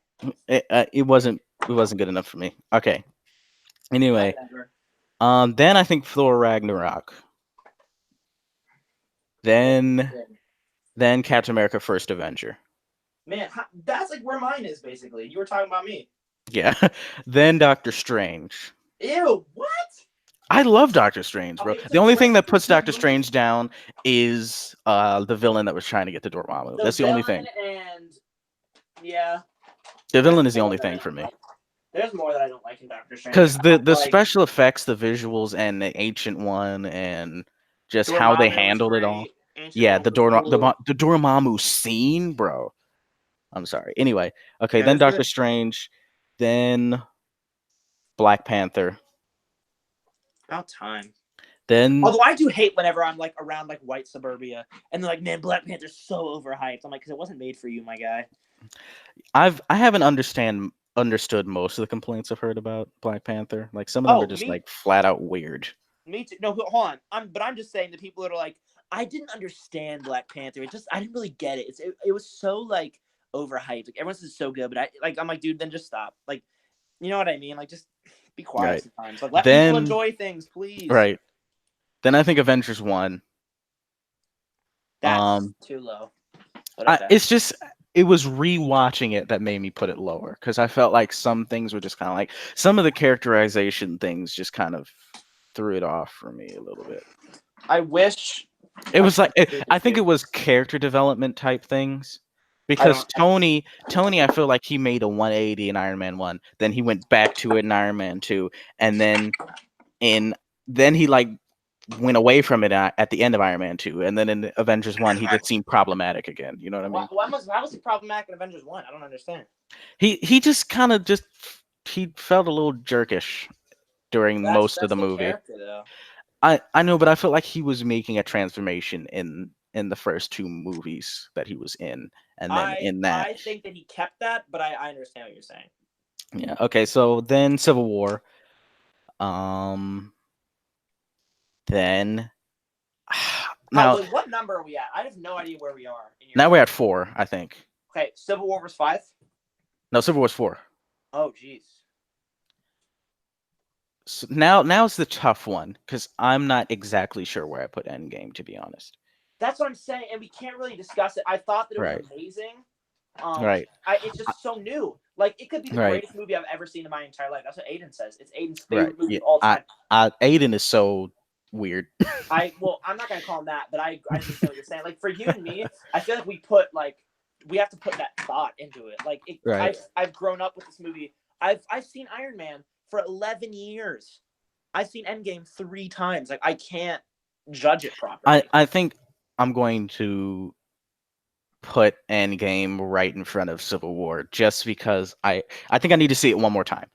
A: It wasn't good enough for me. Okay. Anyway,
D: Whatever.
A: then I think Thor Ragnarok. Then Captain America: First Avenger.
D: Man, that's like where mine is basically. You were talking about me.
A: Yeah. Then Doctor Strange.
D: Ew, what?
A: I love Doctor Strange, bro.
D: Okay,
A: The only thing that puts Doctor Strange down is the villain that was trying to get to Dormammu. That's the only thing.
D: And yeah.
A: The villain is the only thing for me.
D: There's more that I don't like in Doctor Strange.
A: Because the special effects, the visuals, and the Ancient One, and just how they handled it all. Yeah, the Dormammu scene, bro. I'm sorry. Anyway, okay, then Doctor Strange, then Black Panther.
D: About time.
A: Then,
D: although I do hate whenever I'm like around like white suburbia and they're like, man, Black Panther's so overhyped. I'm like, because it wasn't made for you, my guy.
A: I haven't understood most of the complaints I've heard about Black Panther. Like some of them are just like flat out weird.
D: Me too. No, hold on. I'm just saying the people that are like, I didn't understand Black Panther. I didn't really get it. It was so like overhyped. Like everyone says it's so good, but I'm like, dude, then just stop. Like, you know what I mean? Like, just be quiet sometimes. Like, let people enjoy things, please.
A: Right. Then I think Avengers 1.
D: That's too low.
A: It's just it was rewatching it that made me put it lower because I felt like some things were just kind of like some of the characterization things just kind of threw it off for me a little bit.
D: I wish
A: it was like I think it was character development type things because Tony I feel like he made a 180 in Iron Man 1, then he went back to it in Iron Man 2, and then he like went away from it at the end of Iron Man 2, and then in Avengers 1 he just seemed problematic again. You know what I mean?
D: Why was he problematic in Avengers 1? I don't understand.
A: He just kind of he felt a little jerkish during most of the movie. I know, but I felt like he was making a transformation in the first two movies that he was in, and then in that
D: I think that he kept that, but I understand what you're saying.
A: Yeah. Okay. So then Civil War. Then Now,
D: Wait, what number are we at? I have no idea where we are.
A: now we're at 4, I think.
D: Okay, Civil War was 5.
A: No, Civil War's 4.
D: Oh, jeez.
A: So now's the tough one because I'm not exactly sure where I put Endgame, to be honest.
D: That's what I'm saying, and we can't really discuss it. I thought that it was
A: Right.
D: amazing.
A: Right.
D: It's just so new. Like, it could be the
A: Right.
D: greatest movie I've ever seen in my entire life. That's what Aiden says. It's Aiden's
A: Right.
D: favorite movie
A: Yeah.
D: of all time.
A: Aiden is so weird.
D: Well, I'm not gonna call him that, but I understand what you're saying. Like, for you and me, I feel like we have to put that thought into it. Like,
A: Right.
D: I've grown up with this movie. I've seen Iron Man for 11 years. I've seen Endgame 3 times. Like, I can't judge it properly.
A: I think I'm going to put Endgame right in front of Civil War just because I think I need to see it one more time.